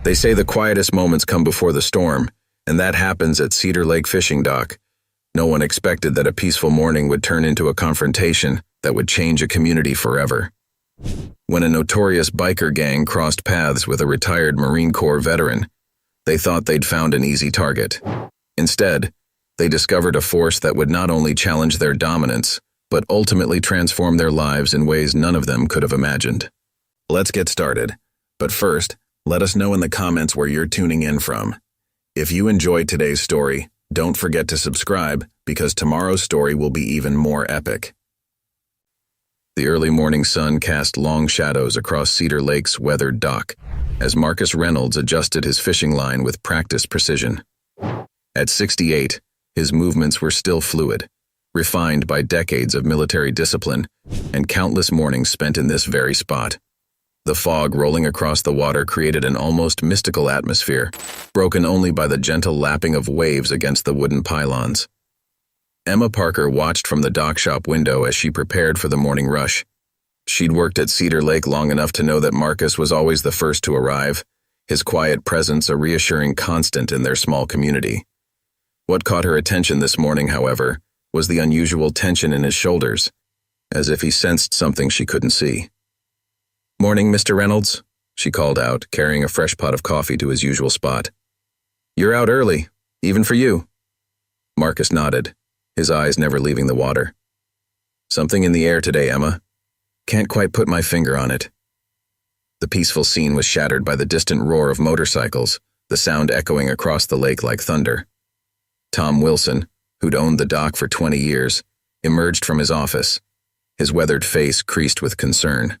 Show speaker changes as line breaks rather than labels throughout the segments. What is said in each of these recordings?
They say the quietest moments come before the storm, and that happens at Cedar Lake Fishing Dock. No one expected that a peaceful morning would turn into a confrontation that would change a community forever. When a notorious biker gang crossed paths with a retired Marine Corps veteran, they thought they'd found an easy target. Instead, they discovered a force that would not only challenge their dominance, but ultimately transform their lives in ways none of them could have imagined. Let's get started. But first, let us know in the comments where you're tuning in from. If you enjoyed today's story, don't forget to subscribe, because tomorrow's story will be even more epic. The early morning sun cast long shadows across Cedar Lake's weathered dock as Marcus Reynolds adjusted his fishing line with practiced precision. At 68, his movements were still fluid, refined by decades of military discipline and countless mornings spent in this very spot. The fog rolling across the water created an almost mystical atmosphere, broken only by the gentle lapping of waves against the wooden pylons. Emma Parker watched from the dock shop window as she prepared for the morning rush. She'd worked at Cedar Lake long enough to know that Marcus was always the first to arrive, his quiet presence a reassuring constant in their small community. What caught her attention this morning, however, was the unusual tension in his shoulders, as if he sensed something she couldn't see. "Morning, Mr. Reynolds," she called out, carrying a fresh pot of coffee to his usual spot. "You're out early, even for you." Marcus nodded, his eyes never leaving the water. "Something in the air today, Emma. Can't quite put my finger on it." The peaceful scene was shattered by the distant roar of motorcycles, the sound echoing across the lake like thunder. Tom Wilson, who'd owned the dock for 20 years, emerged from his office, his weathered face creased with concern.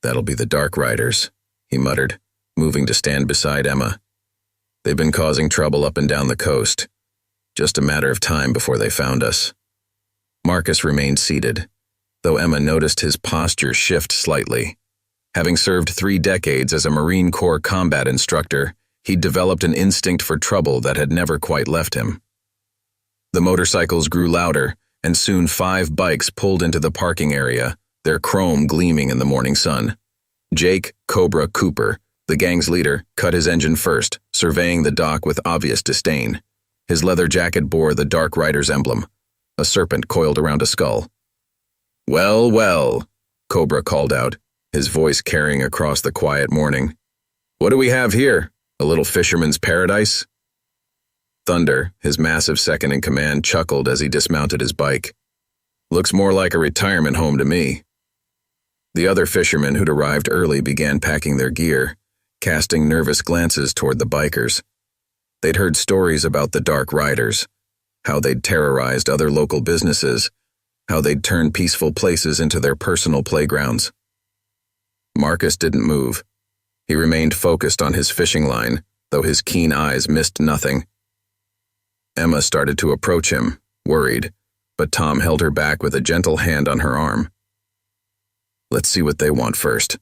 "That'll be the Dark Riders," he muttered, moving to stand beside Emma. "They've been causing trouble up and down the coast. Just a matter of time before they found us." Marcus remained seated, though Emma noticed his posture shift slightly. Having served 3 decades as a Marine Corps combat instructor, he'd developed an instinct for trouble that had never quite left him. The motorcycles grew louder, and soon 5 bikes pulled into the parking area, their chrome gleaming in the morning sun. Jake "Cobra" Cooper, the gang's leader, cut his engine first, surveying the dock with obvious disdain. His leather jacket bore the Dark Riders emblem, a serpent coiled around a skull. "Well, well," Cobra called out, his voice carrying across the quiet morning. "What do we have here? A little fisherman's paradise?" Thunder, his massive second-in-command, chuckled as he dismounted his bike. "Looks more like a retirement home to me." The other fishermen who'd arrived early began packing their gear, casting nervous glances toward the bikers. They'd heard stories about the Dark Riders, how they'd terrorized other local businesses, how they'd turned peaceful places into their personal playgrounds. Marcus didn't move. He remained focused on his fishing line, though his keen eyes missed nothing. Emma started to approach him, worried, but Tom held her back with a gentle hand on her arm. "Let's see what they want first,"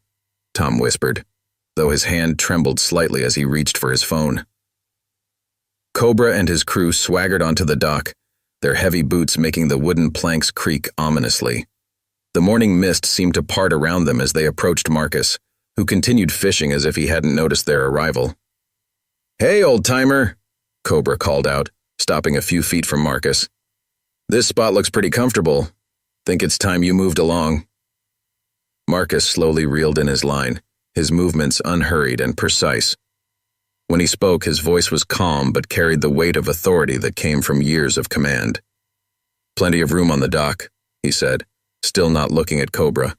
Tom whispered, though his hand trembled slightly as he reached for his phone. Cobra and his crew swaggered onto the dock, their heavy boots making the wooden planks creak ominously. The morning mist seemed to part around them as they approached Marcus, who continued fishing as if he hadn't noticed their arrival. "Hey, old-timer," Cobra called out, stopping a few feet from Marcus. "This spot looks pretty comfortable. Think it's time you moved along." Marcus slowly reeled in his line, his movements unhurried and precise. When he spoke, his voice was calm but carried the weight of authority that came from years of command. "Plenty of room on the dock," he said, still not looking at Cobra.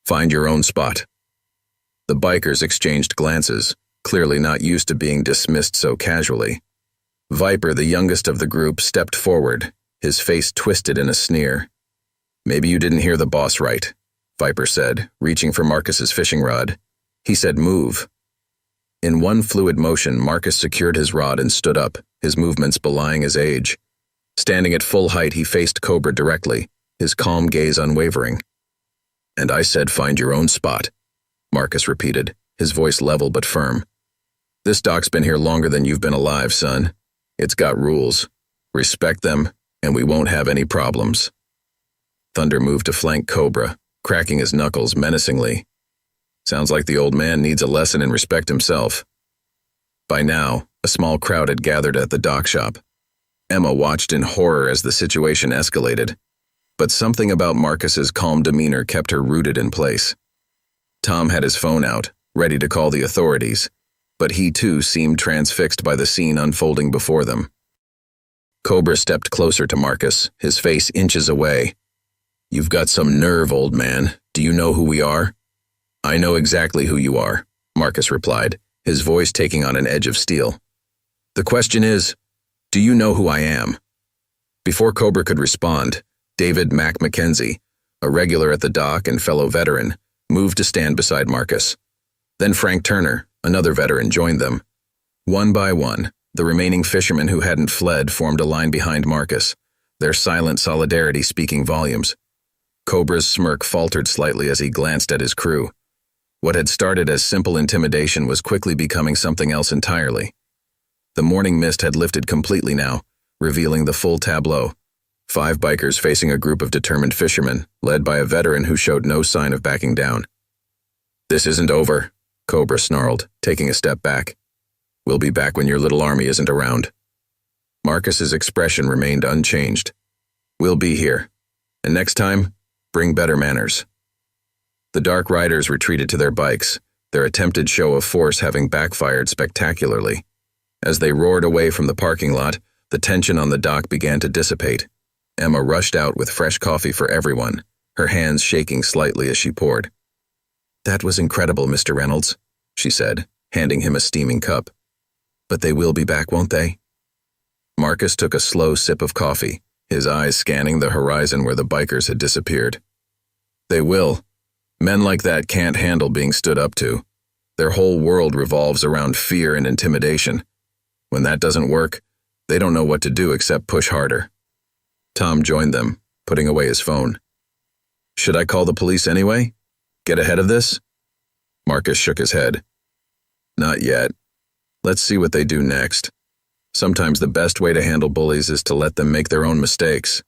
"Find your own spot." The bikers exchanged glances, clearly not used to being dismissed so casually. Viper, the youngest of the group, stepped forward, his face twisted in a sneer. "Maybe you didn't hear the boss right," Viper said, reaching for Marcus's fishing rod. "He said move." In one fluid motion, Marcus secured his rod and stood up, his movements belying his age. Standing at full height, he faced Cobra directly, his calm gaze unwavering. "And I said find your own spot," Marcus repeated, his voice level but firm. "This dock's been here longer than you've been alive, son. It's got rules. Respect them, and we won't have any problems." Thunder moved to flank Cobra, cracking his knuckles menacingly. Sounds like the old man needs a lesson in respect himself. By now, a small crowd had gathered at the dock shop. Emma watched in horror as the situation escalated, but something about Marcus's calm demeanor kept her rooted in place. Tom had his phone out, ready to call the authorities, but he too seemed transfixed by the scene unfolding before them. Cobra stepped closer to Marcus, his face inches away. "You've got some nerve, old man. Do you know who we are?" "I know exactly who you are," Marcus replied, his voice taking on an edge of steel. "The question is, do you know who I am?" Before Cobra could respond, David Mac McKenzie, a regular at the dock and fellow veteran, moved to stand beside Marcus. Then Frank Turner, another veteran, joined them. One by one, the remaining fishermen who hadn't fled formed a line behind Marcus, their silent solidarity speaking volumes. Cobra's smirk faltered slightly as he glanced at his crew. What had started as simple intimidation was quickly becoming something else entirely. The morning mist had lifted completely now, revealing the full tableau. 5 bikers facing a group of determined fishermen, led by a veteran who showed no sign of backing down. "This isn't over," Cobra snarled, taking a step back. "We'll be back when your little army isn't around." Marcus's expression remained unchanged. "We'll be here. And next time, bring better manners." The Dark Riders retreated to their bikes, their attempted show of force having backfired spectacularly. As they roared away from the parking lot, the tension on the dock began to dissipate. Emma rushed out with fresh coffee for everyone, her hands shaking slightly as she poured. "That was incredible, Mr. Reynolds," she said, handing him a steaming cup. "But they will be back, won't they?" Marcus took a slow sip of coffee, his eyes scanning the horizon where the bikers had disappeared. "They will. Men like that can't handle being stood up to. Their whole world revolves around fear and intimidation. When that doesn't work, they don't know what to do except push harder." Tom joined them, putting away his phone. "Should I call the police anyway? Get ahead of this?" Marcus shook his head. "Not yet. Let's see what they do next. Sometimes the best way to handle bullies is to let them make their own mistakes."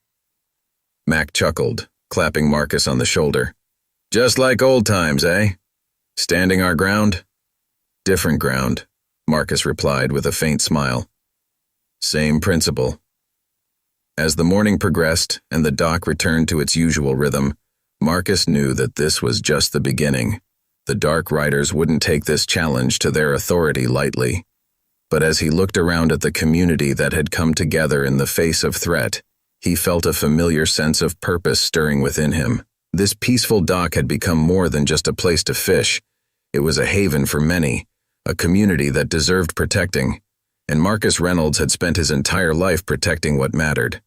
Mac chuckled, clapping Marcus on the shoulder. "Just like old times, eh? Standing our ground?" "Different ground," Marcus replied with a faint smile. "Same principle." As the morning progressed and the dock returned to its usual rhythm, Marcus knew that this was just the beginning. The Dark Riders wouldn't take this challenge to their authority lightly. But as he looked around at the community that had come together in the face of threat, he felt a familiar sense of purpose stirring within him. This peaceful dock had become more than just a place to fish. It was a haven for many, a community that deserved protecting, and Marcus Reynolds had spent his entire life protecting what mattered.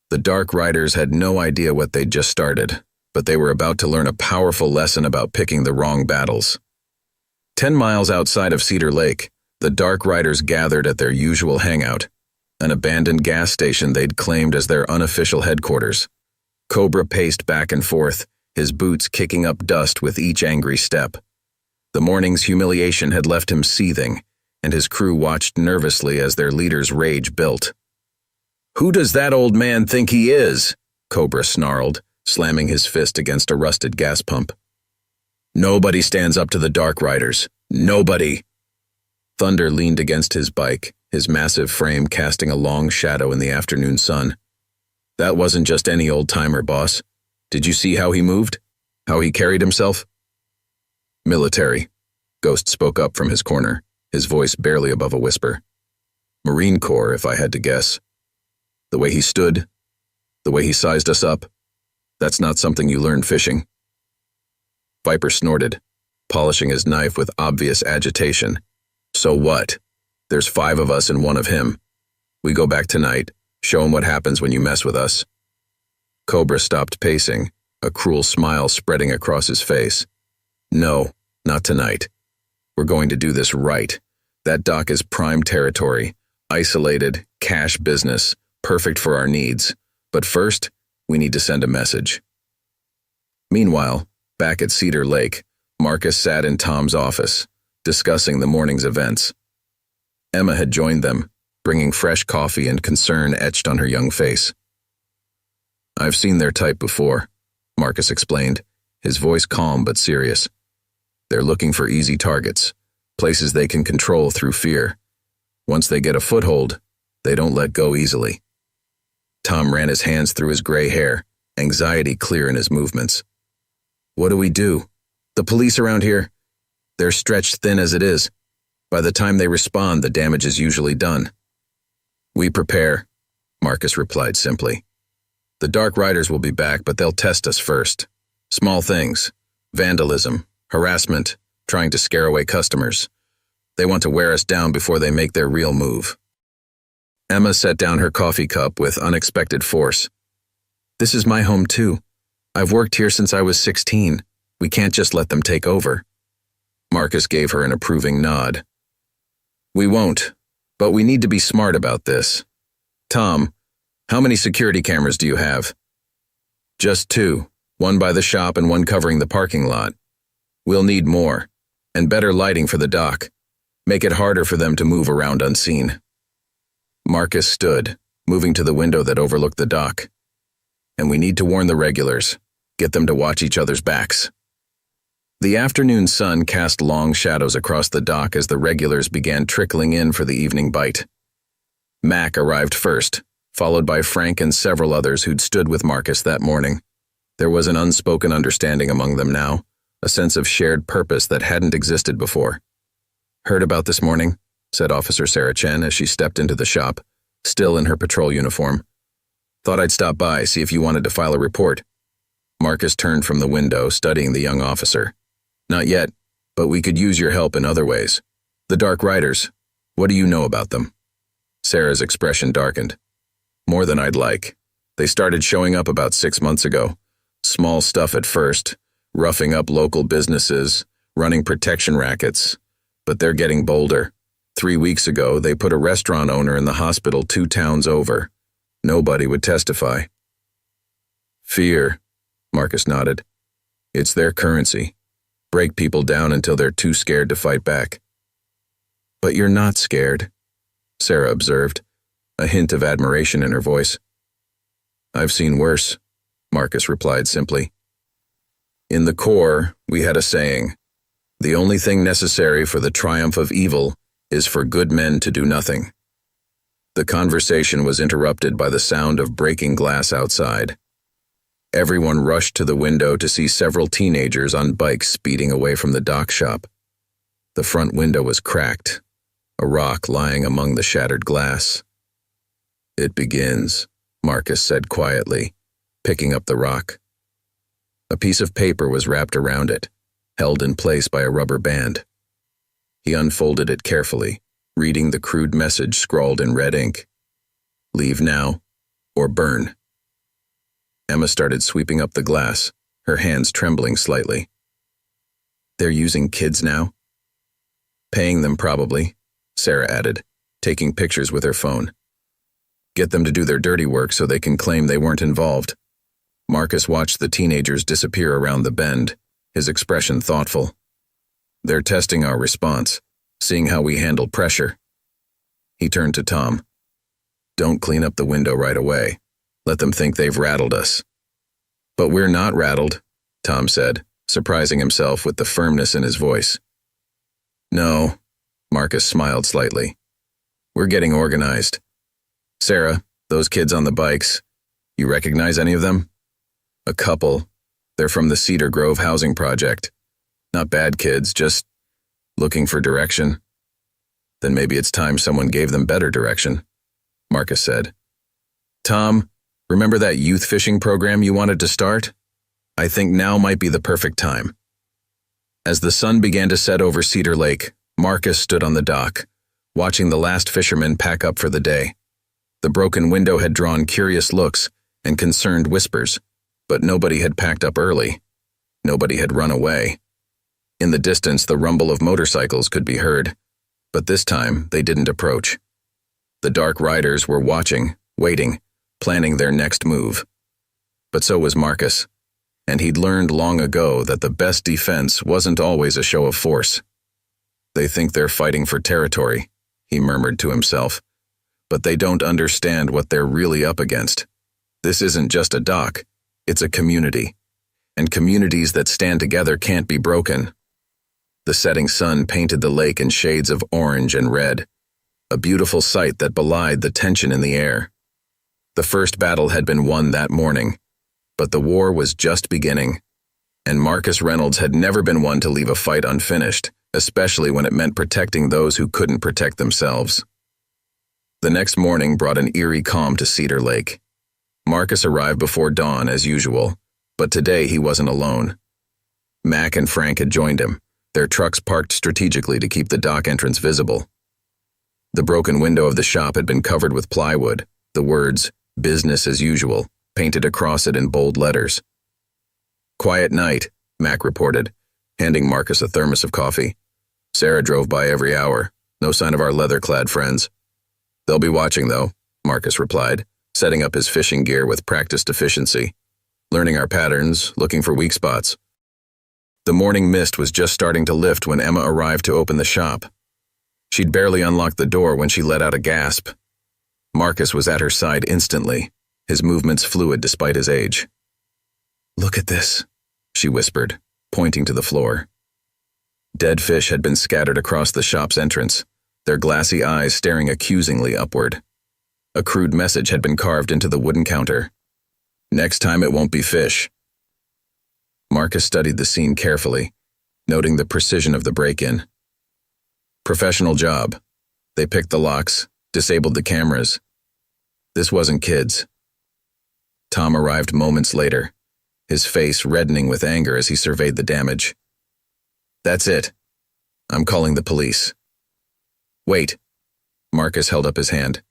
The Dark Riders had no idea what they'd just started, but they were about to learn a powerful lesson about picking the wrong battles. 10 miles outside of Cedar Lake, the Dark Riders gathered at their usual hangout, an abandoned gas station they'd claimed as their unofficial headquarters. Cobra paced back and forth, his boots kicking up dust with each angry step. The morning's humiliation had left him seething, and his crew watched nervously as their leader's rage built. "Who does that old man think he is?" Cobra snarled, slamming his fist against a rusted gas pump. "Nobody stands up to the Dark Riders. Nobody." Thunder leaned against his bike, his massive frame casting a long shadow in the afternoon sun. "That wasn't just any old-timer, boss. Did you see how he moved? How he carried himself?" "Military," Ghost spoke up from his corner, his voice barely above a whisper. "Marine Corps, if I had to guess. The way he stood, the way he sized us up, that's not something you learn fishing." Viper snorted, polishing his knife with obvious agitation. "So what? There's 5 of us and 1 of him. We go back tonight, show him what happens when you mess with us." Cobra stopped pacing, a cruel smile spreading across his face. "No, not tonight. We're going to do this right. That dock is prime territory, isolated, cash business, perfect for our needs. But first, we need to send a message." Meanwhile, back at Cedar Lake, Marcus sat in Tom's office, discussing the morning's events. Emma had joined them, bringing fresh coffee and concern etched on her young face. "I've seen their type before," Marcus explained, his voice calm but serious. "They're looking for easy targets, places they can control through fear, Once they get a foothold, they don't let go easily. Tom ran his hands through his gray hair, anxiety clear in his movements. What do we do? The police around here, they're stretched thin as it is. By the time they respond, the damage is usually done. We prepare, Marcus replied simply. The Dark Riders will be back, but they'll test us first. Small things, vandalism, harassment, trying to scare away customers. They want to wear us down before they make their real move. Emma set down her coffee cup with unexpected force. This is my home too. I've worked here since I was 16. We can't just let them take over. Marcus gave her an approving nod. We won't, but we need to be smart about this. Tom, how many security cameras do you have? Just 2, one by the shop and one covering the parking lot. We'll need more, and better lighting for the dock. Make it harder for them to move around unseen. Marcus stood, moving to the window that overlooked the dock. And we need to warn the regulars, get them to watch each other's backs. The afternoon sun cast long shadows across the dock as the regulars began trickling in for the evening bite. Mac arrived first, followed by Frank and several others who'd stood with Marcus that morning. There was an unspoken understanding among them now, a sense of shared purpose that hadn't existed before. Heard about this morning, said Officer Sarah Chen as she stepped into the shop, still in her patrol uniform. Thought I'd stop by, see if you wanted to file a report. Marcus turned from the window, studying the young officer. Not yet, but we could use your help in other ways. The Dark Riders, what do you know about them? Sarah's expression darkened. More than I'd like. They started showing up about 6 months ago. Small stuff at first, roughing up local businesses, running protection rackets. But they're getting bolder. 3 weeks ago, they put a restaurant owner in the hospital 2 towns over. Nobody would testify. Fear, Marcus nodded. It's their currency. Break people down until they're too scared to fight back. But you're not scared, Sarah observed, a hint of admiration in her voice. I've seen worse, Marcus replied simply. In the Corps, we had a saying, the only thing necessary for the triumph of evil is for good men to do nothing. The conversation was interrupted by the sound of breaking glass outside. Everyone rushed to the window to see several teenagers on bikes speeding away from the dock shop. The front window was cracked, a rock lying among the shattered glass. It begins, Marcus said quietly, picking up the rock. A piece of paper was wrapped around it, held in place by a rubber band. He unfolded it carefully, reading the crude message scrawled in red ink. Leave now, or burn. Emma started sweeping up the glass, her hands trembling slightly. They're using kids now? Paying them probably, Sarah added, taking pictures with her phone. Get them to do their dirty work so they can claim they weren't involved. Marcus watched the teenagers disappear around the bend, his expression thoughtful. They're testing our response, seeing how we handle pressure. He turned to Tom. Don't clean up the window right away. Let them think they've rattled us. But we're not rattled, Tom said, surprising himself with the firmness in his voice. No, Marcus smiled slightly. We're getting organized. Sarah, those kids on the bikes, you recognize any of them? A couple. They're from the Cedar Grove housing project. Not bad kids, just looking for direction. Then maybe it's time someone gave them better direction, Marcus said. Tom, remember that youth fishing program you wanted to start? I think now might be the perfect time. As the sun began to set over Cedar Lake, Marcus stood on the dock, watching the last fishermen pack up for the day. The broken window had drawn curious looks and concerned whispers, but nobody had packed up early. Nobody had run away. In the distance, the rumble of motorcycles could be heard, but this time they didn't approach. The Dark Riders were watching, waiting, planning their next move. But so was Marcus, and he'd learned long ago that the best defense wasn't always a show of force. They think they're fighting for territory, he murmured to himself, but they don't understand what they're really up against. This isn't just a dock, it's a community, and communities that stand together can't be broken. The setting sun painted the lake in shades of orange and red. a beautiful sight that belied the tension in the air. The first battle had been won that morning, but the war was just beginning, and Marcus Reynolds had never been one to leave a fight unfinished, especially when it meant protecting those who couldn't protect themselves. The next morning brought an eerie calm to Cedar Lake. Marcus arrived before dawn as usual, but today he wasn't alone. Mac and Frank had joined him, their trucks parked strategically to keep the dock entrance visible. The broken window of the shop had been covered with plywood, the words, "Business as usual," painted across it in bold letters. "Quiet night," Mac reported, handing Marcus a thermos of coffee. "Sarah drove by every hour. No sign of our leather-clad friends." "They'll be watching, though," Marcus replied, setting up his fishing gear with practiced efficiency, learning our patterns, looking for weak spots. The morning mist was just starting to lift when Emma arrived to open the shop. She'd barely unlocked the door when she let out a gasp. Marcus was at her side instantly, his movements fluid despite his age. "Look at this," she whispered, pointing to the floor. Dead fish had been scattered across the shop's entrance, their glassy eyes staring accusingly upward. A crude message had been carved into the wooden counter. "Next time it won't be fish." Marcus studied the scene carefully, noting the precision of the break-in. Professional job. They picked the locks, disabled the cameras. This wasn't kids. Tom arrived moments later, his face reddening with anger as he surveyed the damage. "That's it. I'm calling the police." "Wait." Marcus held up his hand.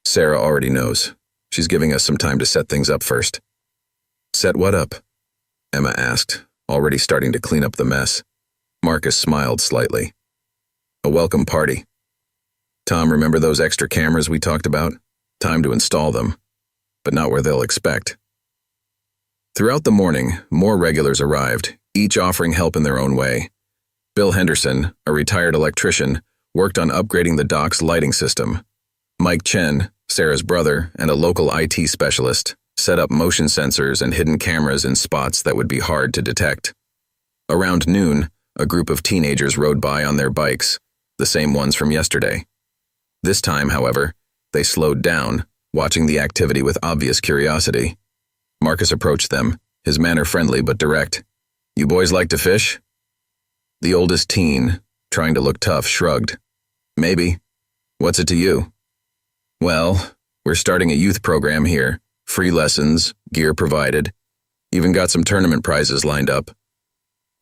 "Sarah already knows. She's giving us some time to set things up first." "Set what up?" Emma asked, already starting to clean up the mess. Marcus smiled slightly. "A welcome party. Tom, remember those extra cameras we talked about? Time to install them, but not where they'll expect." Throughout the morning, more regulars arrived, each offering help in their own way. Bill Henderson, a retired electrician, worked on upgrading the dock's lighting system. Mike Chen, Sarah's brother, and a local IT specialist, set up motion sensors and hidden cameras in spots that would be hard to detect. Around noon, a group of teenagers rode by on their bikes, the same ones from yesterday. This time, however, they slowed down, watching the activity with obvious curiosity. Marcus approached them, his manner friendly but direct. "You boys like to fish?" The oldest teen, trying to look tough, shrugged. "Maybe. What's it to you?" "Well, we're starting a youth program here. Free lessons, gear provided. Even got some tournament prizes lined up."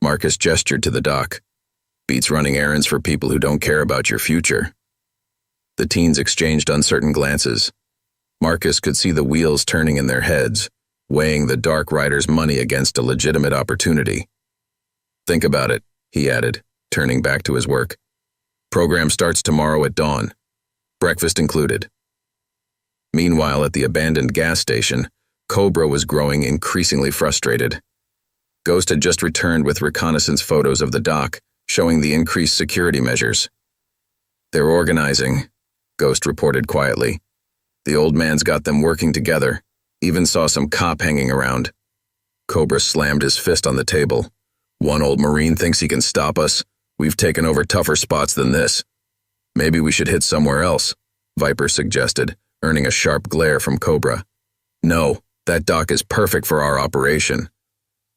Marcus gestured to the dock. "Beats running errands for people who don't care about your future." The teens exchanged uncertain glances. Marcus could see the wheels turning in their heads, weighing the Dark Rider's money against a legitimate opportunity. "Think about it," he added, turning back to his work. "Program starts tomorrow at dawn. Breakfast included." Meanwhile, at the abandoned gas station, Cobra was growing increasingly frustrated. Ghost had just returned with reconnaissance photos of the dock, showing the increased security measures. "They're organizing," Ghost reported quietly. "The old man's got them working together. Even saw some cop hanging around." Cobra slammed his fist on the table. "One old Marine thinks he can stop us. We've taken over tougher spots than this." "Maybe we should hit somewhere else," Viper suggested, earning a sharp glare from Cobra. "No, that dock is perfect for our operation.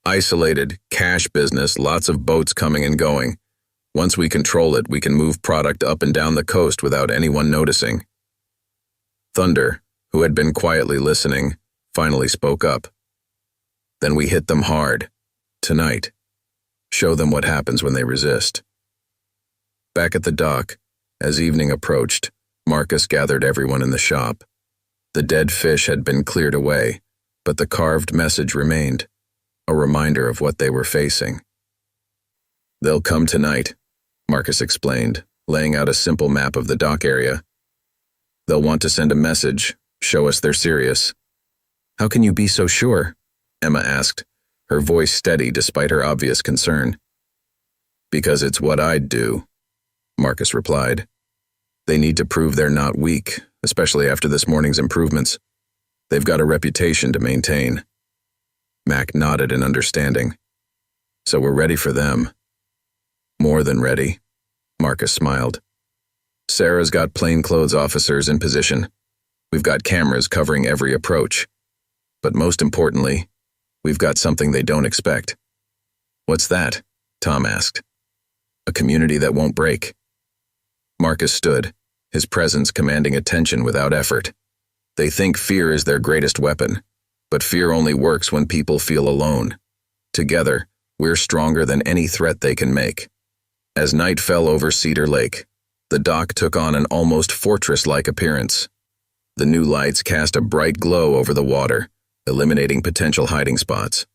Isolated, cash business, lots of boats coming and going. Once we control it, we can move product up and down the coast without anyone noticing." Thunder, who had been quietly listening, finally spoke up. "Then we hit them hard. Tonight. Show them what happens when they resist." Back at the dock, as evening approached, Marcus gathered everyone in the shop. The dead fish had been cleared away, but the carved message remained, a reminder of what they were facing. "They'll come tonight," Marcus explained, laying out a simple map of the dock area. "They'll want to send a message, show us they're serious." "How can you be so sure?" Emma asked, her voice steady despite her obvious concern. "Because it's what I'd do," Marcus replied. "They need to prove they're not weak, especially after this morning's improvements. They've got a reputation to maintain." Mac nodded in understanding. "So we're ready for them." "More than ready," Marcus smiled. Sarah's got plainclothes officers in position. We've got cameras covering every approach. But most importantly, we've got something they don't expect. What's that? Tom asked. A community that won't break. Marcus stood, his presence commanding attention without effort. They think fear is their greatest weapon, but fear only works when people feel alone. Together, we're stronger than any threat they can make. As night fell over Cedar Lake, the dock took on an almost fortress-like appearance. The new lights cast a bright glow over the water, eliminating potential hiding spots.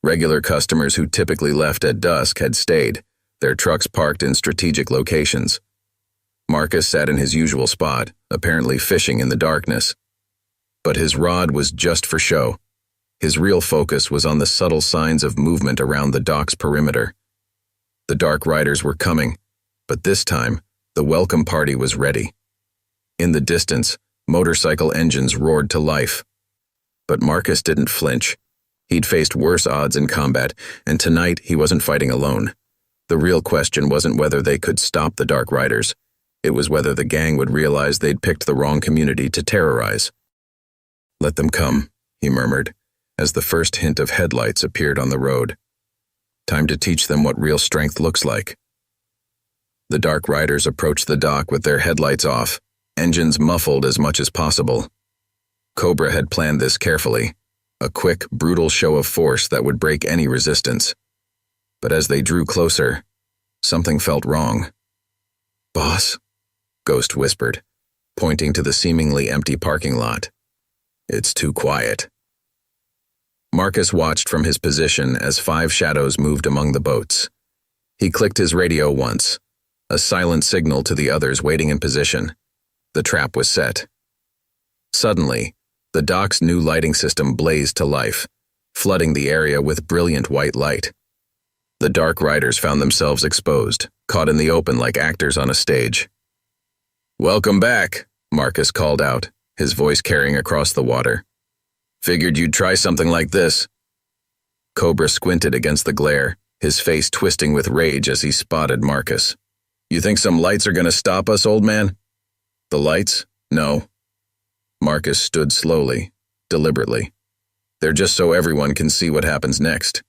Regular customers who typically left at dusk had stayed, their trucks parked in strategic locations. Marcus sat in his usual spot, apparently fishing in the darkness. But his rod was just for show. His real focus was on the subtle signs of movement around the dock's perimeter. The dark riders were coming, but this time, the welcome party was ready. In the distance, motorcycle engines roared to life. But Marcus didn't flinch. He'd faced worse odds in combat, and tonight he wasn't fighting alone. The real question wasn't whether they could stop the Dark Riders. It was whether the gang would realize they'd picked the wrong community to terrorize. "Let them come," he murmured, as the first hint of headlights appeared on the road. "Time to teach them what real strength looks like." The Dark Riders approached the dock with their headlights off, engines muffled as much as possible. Cobra had planned this carefully, a quick, brutal show of force that would break any resistance. But as they drew closer, something felt wrong. "Boss?" Ghost whispered, pointing to the seemingly empty parking lot. "It's too quiet." Marcus watched from his position as 5 shadows moved among the boats. He clicked his radio once, a silent signal to the others waiting in position. The trap was set. Suddenly, the dock's new lighting system blazed to life, flooding the area with brilliant white light. The Dark Riders found themselves exposed, caught in the open like actors on a stage. "Welcome back," Marcus called out, his voice carrying across the water. "Figured you'd try something like this." Cobra squinted against the glare, his face twisting with rage as he spotted Marcus. "You think some lights are going to stop us, old man?" "The lights? No." Marcus stood slowly, deliberately. "They're just so everyone can see what happens next."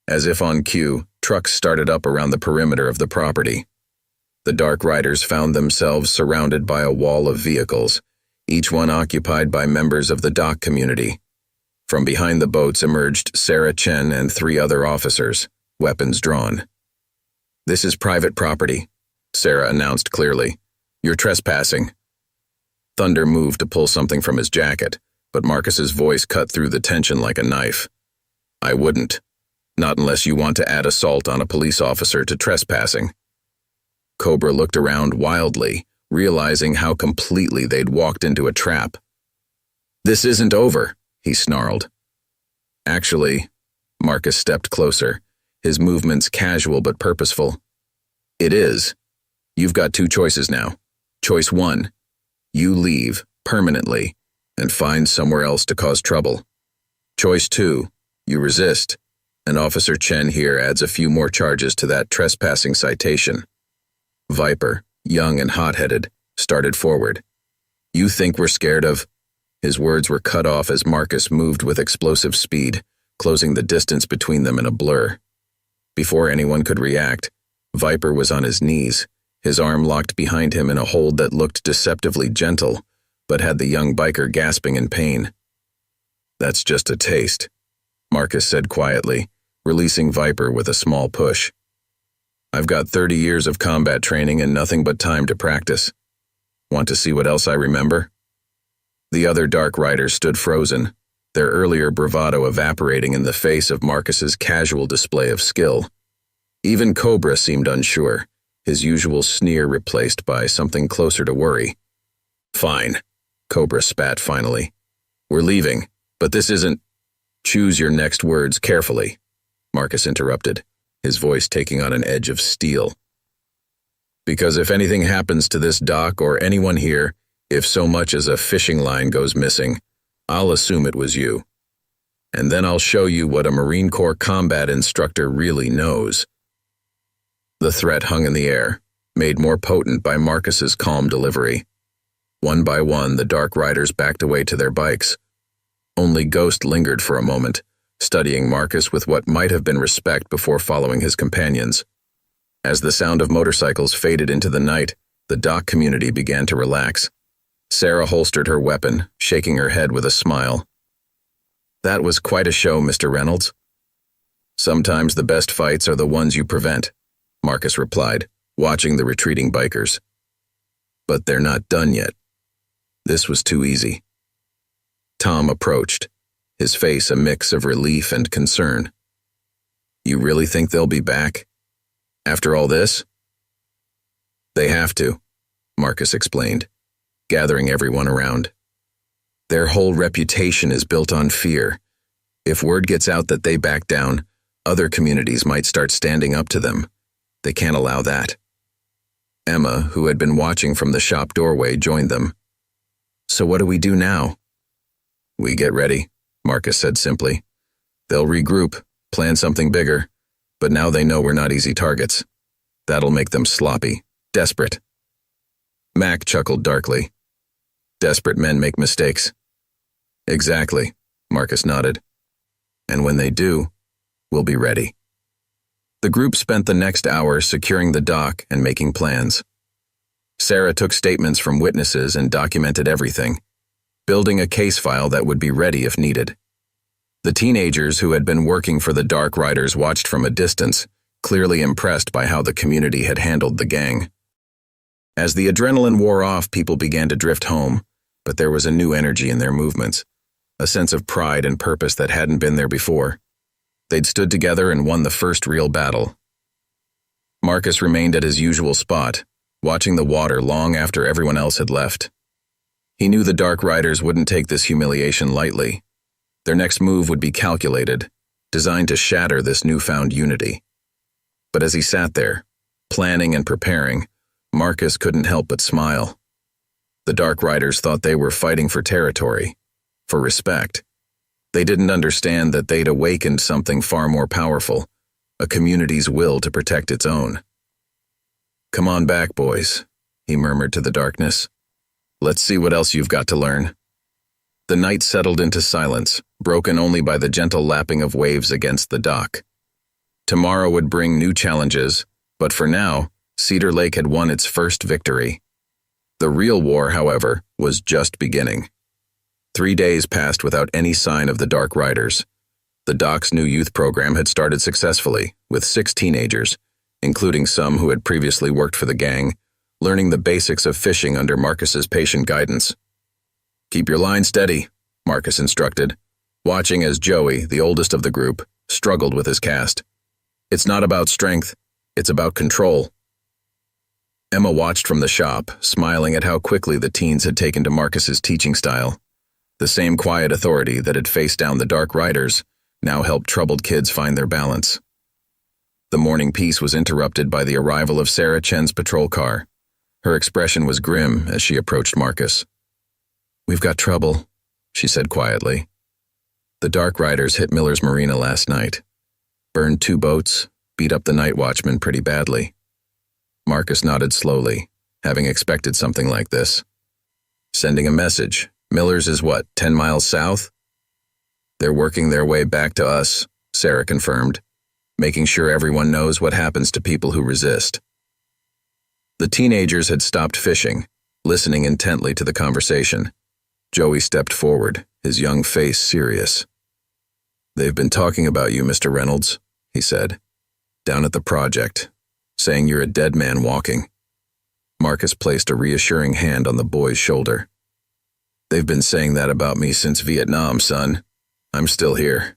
As if on cue, trucks started up around the perimeter of the property. The Dark Riders found themselves surrounded by a wall of vehicles, each one occupied by members of the dock community. From behind the boats emerged Sarah Chen and 3 other officers, weapons drawn. "This is private property," Sarah announced clearly. "You're trespassing." Thunder moved to pull something from his jacket, but Marcus's voice cut through the tension like a knife. "I wouldn't. Not unless you want to add assault on a police officer to trespassing." Cobra looked around wildly, realizing how completely they'd walked into a trap. "This isn't over," he snarled. "Actually," Marcus stepped closer, his movements casual but purposeful. "It is. You've got 2 choices now. Choice 1, you leave, permanently, and find somewhere else to cause trouble. Choice 2, you resist, and Officer Chen here adds a few more charges to that trespassing citation." Viper, young and hot-headed, started forward. "You think we're scared of—" His words were cut off as Marcus moved with explosive speed, closing the distance between them in a blur. Before anyone could react, Viper was on his knees, his arm locked behind him in a hold that looked deceptively gentle, but had the young biker gasping in pain. "That's just a taste," Marcus said quietly, releasing Viper with a small push. "I've got 30 years of combat training and nothing but time to practice. Want to see what else I remember?" The other Dark Riders stood frozen, their earlier bravado evaporating in the face of Marcus's casual display of skill. Even Cobra seemed unsure, his usual sneer replaced by something closer to worry. "Fine," Cobra spat finally. "We're leaving, but this isn't—" "Choose your next words carefully," Marcus interrupted, his voice taking on an edge of steel. "Because if anything happens to this dock or anyone here, if so much as a fishing line goes missing, I'll assume it was you. And then I'll show you what a Marine Corps combat instructor really knows." The threat hung in the air, made more potent by Marcus's calm delivery. One by one, the Dark Riders backed away to their bikes. Only Ghost lingered for a moment, studying Marcus with what might have been respect before following his companions. As the sound of motorcycles faded into the night, the dock community began to relax. Sarah holstered her weapon, shaking her head with a smile. "That was quite a show, Mr. Reynolds." "Sometimes the best fights are the ones you prevent," Marcus replied, watching the retreating bikers. "But they're not done yet. This was too easy." Tom approached, his face a mix of relief and concern. "You really think they'll be back? After all this?" "They have to," Marcus explained, gathering everyone around. "Their whole reputation is built on fear. If word gets out that they back down, other communities might start standing up to them. They can't allow that." Emma, who had been watching from the shop doorway, joined them. "So what do we do now?" "We get ready," Marcus said simply. "They'll regroup, plan something bigger, but now they know we're not easy targets. That'll make them sloppy, desperate." Mac chuckled darkly. "Desperate men make mistakes." "Exactly," Marcus nodded. "And when they do, we'll be ready." The group spent the next hour securing the dock and making plans. Sarah took statements from witnesses and documented everything, building a case file that would be ready if needed. The teenagers who had been working for the Dark Riders watched from a distance, clearly impressed by how the community had handled the gang. As the adrenaline wore off, people began to drift home, but there was a new energy in their movements, a sense of pride and purpose that hadn't been there before. They'd stood together and won the first real battle. Marcus remained at his usual spot, watching the water long after everyone else had left. He knew the Dark Riders wouldn't take this humiliation lightly. Their next move would be calculated, designed to shatter this newfound unity. But as he sat there, planning and preparing, Marcus couldn't help but smile. The Dark Riders thought they were fighting for territory, for respect. They didn't understand that they'd awakened something far more powerful, a community's will to protect its own. "Come on back, boys," he murmured to the darkness. "Let's see what else you've got to learn." The night settled into silence, broken only by the gentle lapping of waves against the dock. Tomorrow would bring new challenges, but for now, Cedar Lake had won its first victory. The real war, however, was just beginning. 3 days passed without any sign of the Dark Riders. The dock's new youth program had started successfully, with 6 teenagers, including some who had previously worked for the gang, learning the basics of fishing under Marcus's patient guidance. "Keep your line steady," Marcus instructed, watching as Joey, the oldest of the group, struggled with his cast. "It's not about strength, it's about control." Emma watched from the shop, smiling at how quickly the teens had taken to Marcus's teaching style. The same quiet authority that had faced down the Dark Riders now helped troubled kids find their balance. The morning peace was interrupted by the arrival of Sarah Chen's patrol car. Her expression was grim as she approached Marcus. "We've got trouble," she said quietly. "The Dark Riders hit Miller's Marina last night. Burned 2 boats, beat up the night watchman pretty badly." Marcus nodded slowly, having expected something like this. "Sending a message. Miller's is what, 10 miles south?" "They're working their way back to us," Sarah confirmed, making sure everyone knows what happens to people who resist. The teenagers had stopped fishing, listening intently to the conversation. Joey stepped forward, his young face serious. "They've been talking about you, Mr. Reynolds," he said, "down at the project, saying you're a dead man walking." Marcus placed a reassuring hand on the boy's shoulder. "They've been saying that about me since Vietnam, son. I'm still here."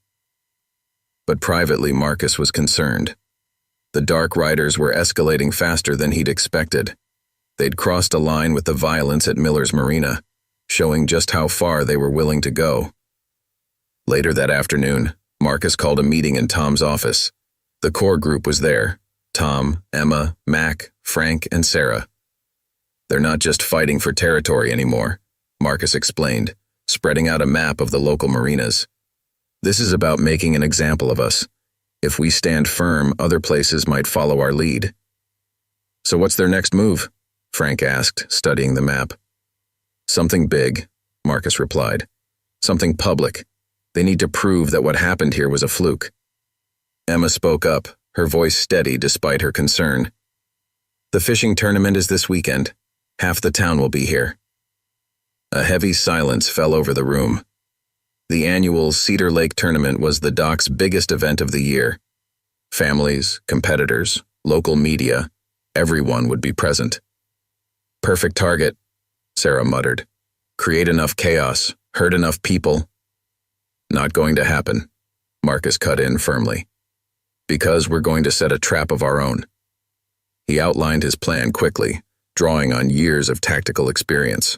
But privately, Marcus was concerned. The Dark Riders were escalating faster than he'd expected. They'd crossed a line with the violence at Miller's Marina, showing just how far they were willing to go. Later that afternoon, Marcus called a meeting in Tom's office. The core group was there: Tom, Emma, Mac, Frank, and Sarah. "They're not just fighting for territory anymore," Marcus explained, spreading out a map of the local marinas. "This is about making an example of us. If we stand firm, other places might follow our lead." So what's their next move? Frank asked, studying the map. Something big, Marcus replied. Something public. They need to prove that what happened here was a fluke. Emma spoke up, her voice steady despite her concern. The fishing tournament is this weekend. Half the town will be here. A heavy silence fell over the room. The annual Cedar Lake tournament was the dock's biggest event of the year. Families, competitors, local media, everyone would be present. Perfect target, Sarah muttered. Create enough chaos, hurt enough people. Not going to happen, Marcus cut in firmly. Because we're going to set a trap of our own. He outlined his plan quickly, drawing on years of tactical experience.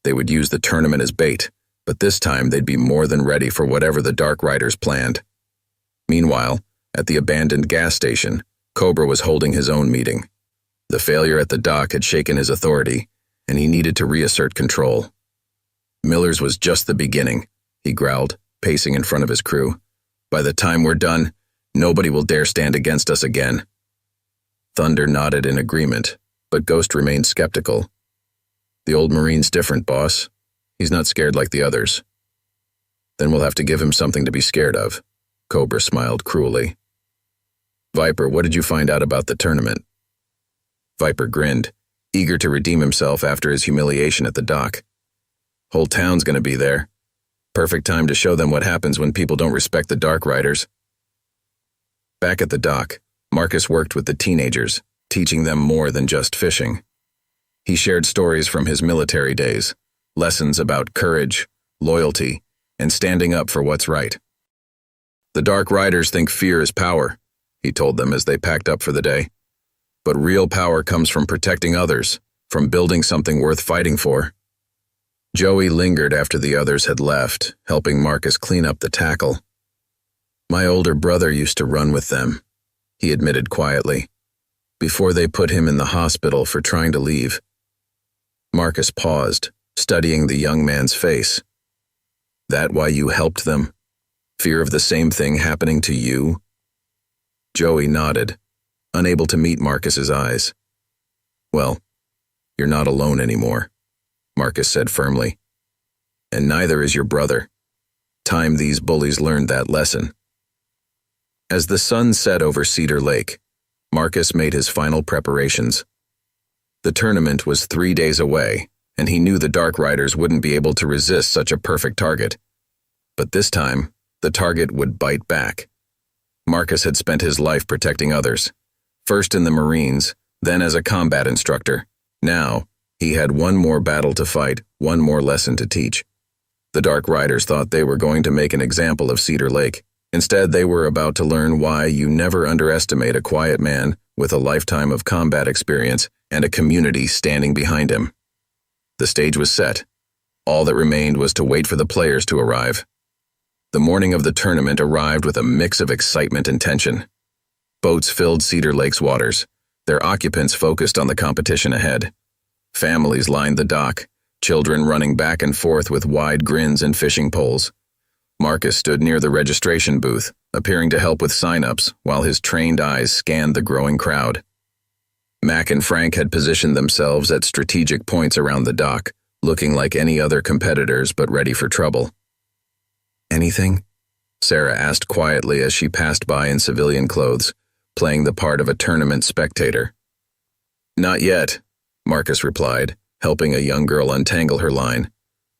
They would use the tournament as bait, but this time they'd be more than ready for whatever the Dark Riders planned. Meanwhile, at the abandoned gas station, Cobra was holding his own meeting. The failure at the dock had shaken his authority, and he needed to reassert control. Miller's was just the beginning, he growled, pacing in front of his crew. By the time we're done, nobody will dare stand against us again. Thunder nodded in agreement, but Ghost remained skeptical. The old Marine's different, boss. He's not scared like the others. Then we'll have to give him something to be scared of. Cobra smiled cruelly. Viper, what did you find out about the tournament? Viper grinned, eager to redeem himself after his humiliation at the dock. Whole town's gonna be there. Perfect time to show them what happens when people don't respect the Dark Riders. Back at the dock, Marcus worked with the teenagers, teaching them more than just fishing. He shared stories from his military days, lessons about courage, loyalty, and standing up for what's right. The Dark Riders think fear is power, he told them as they packed up for the day. But real power comes from protecting others, from building something worth fighting for. Joey lingered after the others had left, helping Marcus clean up the tackle. My older brother used to run with them, he admitted quietly, before they put him in the hospital for trying to leave. Marcus paused, studying the young man's face. That why you helped them? Fear of the same thing happening to you? Joey nodded, unable to meet Marcus's eyes. Well, you're not alone anymore, Marcus said firmly. And neither is your brother. Time these bullies learned that lesson. As the sun set over Cedar Lake, Marcus made his final preparations. The tournament was 3 days away, and he knew the Dark Riders wouldn't be able to resist such a perfect target. But this time, the target would bite back. Marcus had spent his life protecting others, first in the Marines, then as a combat instructor. Now, he had one more battle to fight, one more lesson to teach. The Dark Riders thought they were going to make an example of Cedar Lake. Instead, they were about to learn why you never underestimate a quiet man with a lifetime of combat experience and a community standing behind him. The stage was set. All that remained was to wait for the players to arrive. The morning of the tournament arrived with a mix of excitement and tension. Boats filled Cedar Lake's waters, their occupants focused on the competition ahead. Families lined the dock, children running back and forth with wide grins and fishing poles. Marcus stood near the registration booth, appearing to help with sign-ups, while his trained eyes scanned the growing crowd. Mac and Frank had positioned themselves at strategic points around the dock, looking like any other competitors but ready for trouble. Anything? Sarah asked quietly as she passed by in civilian clothes, playing the part of a tournament spectator. Not yet, Marcus replied, helping a young girl untangle her line.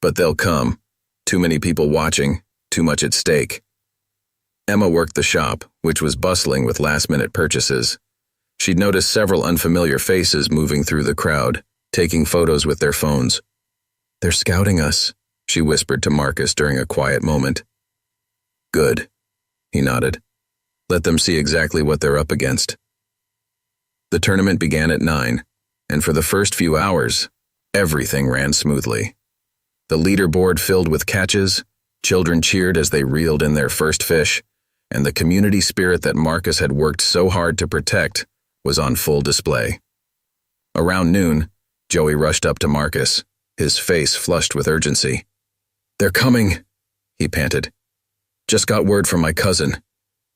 But they'll come. Too many people watching, too much at stake. Emma worked the shop, which was bustling with last-minute purchases. She'd noticed several unfamiliar faces moving through the crowd, taking photos with their phones. They're scouting us, she whispered to Marcus during a quiet moment. Good, he nodded. Let them see exactly what they're up against. The tournament began at 9, and for the first few hours, everything ran smoothly. The leaderboard filled with catches, children cheered as they reeled in their first fish, and the community spirit that Marcus had worked so hard to protect was on full display. Around noon, Joey rushed up to Marcus, his face flushed with urgency. They're coming, he panted. Just got word from my cousin.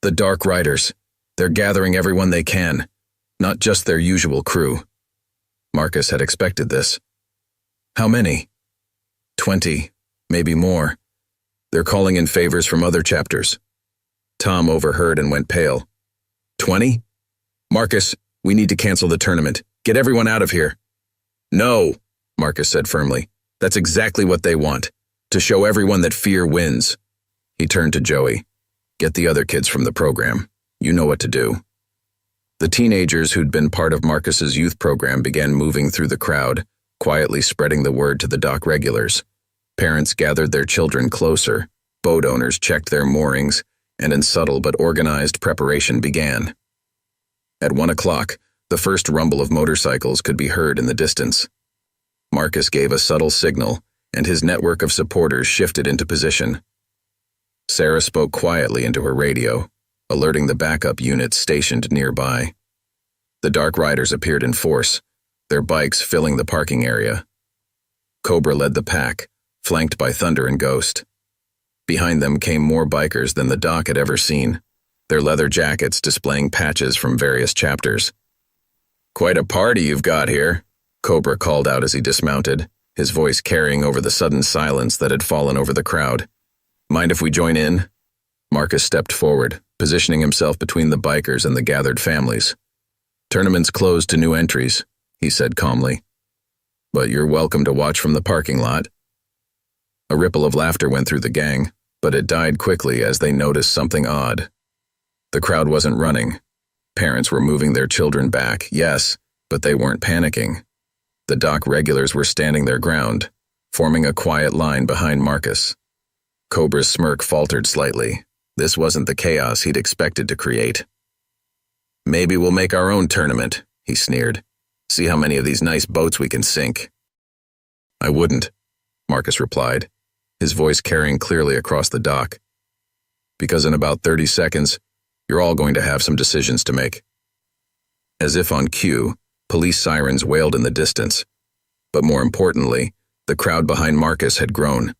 The Dark Riders. They're gathering everyone they can, not just their usual crew. Marcus had expected this. How many? 20, maybe more. They're calling in favors from other chapters. Tom overheard and went pale. 20? Marcus, we need to cancel the tournament. Get everyone out of here. No, Marcus said firmly. That's exactly what they want, to show everyone that fear wins. He turned to Joey. Get the other kids from the program. You know what to do. The teenagers who'd been part of Marcus's youth program began moving through the crowd, quietly spreading the word to the dock regulars. Parents gathered their children closer, boat owners checked their moorings, and in subtle but organized preparation began. At 1 o'clock, the first rumble of motorcycles could be heard in the distance. Marcus gave a subtle signal, and his network of supporters shifted into position. Sarah spoke quietly into her radio, alerting the backup units stationed nearby. The Dark Riders appeared in force, their bikes filling the parking area. Cobra led the pack, flanked by Thunder and Ghost. Behind them came more bikers than the dock had ever seen, their leather jackets displaying patches from various chapters. Quite a party you've got here, Cobra called out as he dismounted, his voice carrying over the sudden silence that had fallen over the crowd. Mind if we join in? Marcus stepped forward, positioning himself between the bikers and the gathered families. Tournament's closed to new entries, he said calmly. But you're welcome to watch from the parking lot. A ripple of laughter went through the gang, but it died quickly as they noticed something odd. The crowd wasn't running. Parents were moving their children back, yes, but they weren't panicking. The dock regulars were standing their ground, forming a quiet line behind Marcus. Cobra's smirk faltered slightly. This wasn't the chaos he'd expected to create. Maybe we'll make our own tournament, he sneered. See how many of these nice boats we can sink. I wouldn't, Marcus replied, his voice carrying clearly across the dock. Because in about 30 seconds, you're all going to have some decisions to make. As if on cue, police sirens wailed in the distance. But more importantly, the crowd behind Marcus had grown.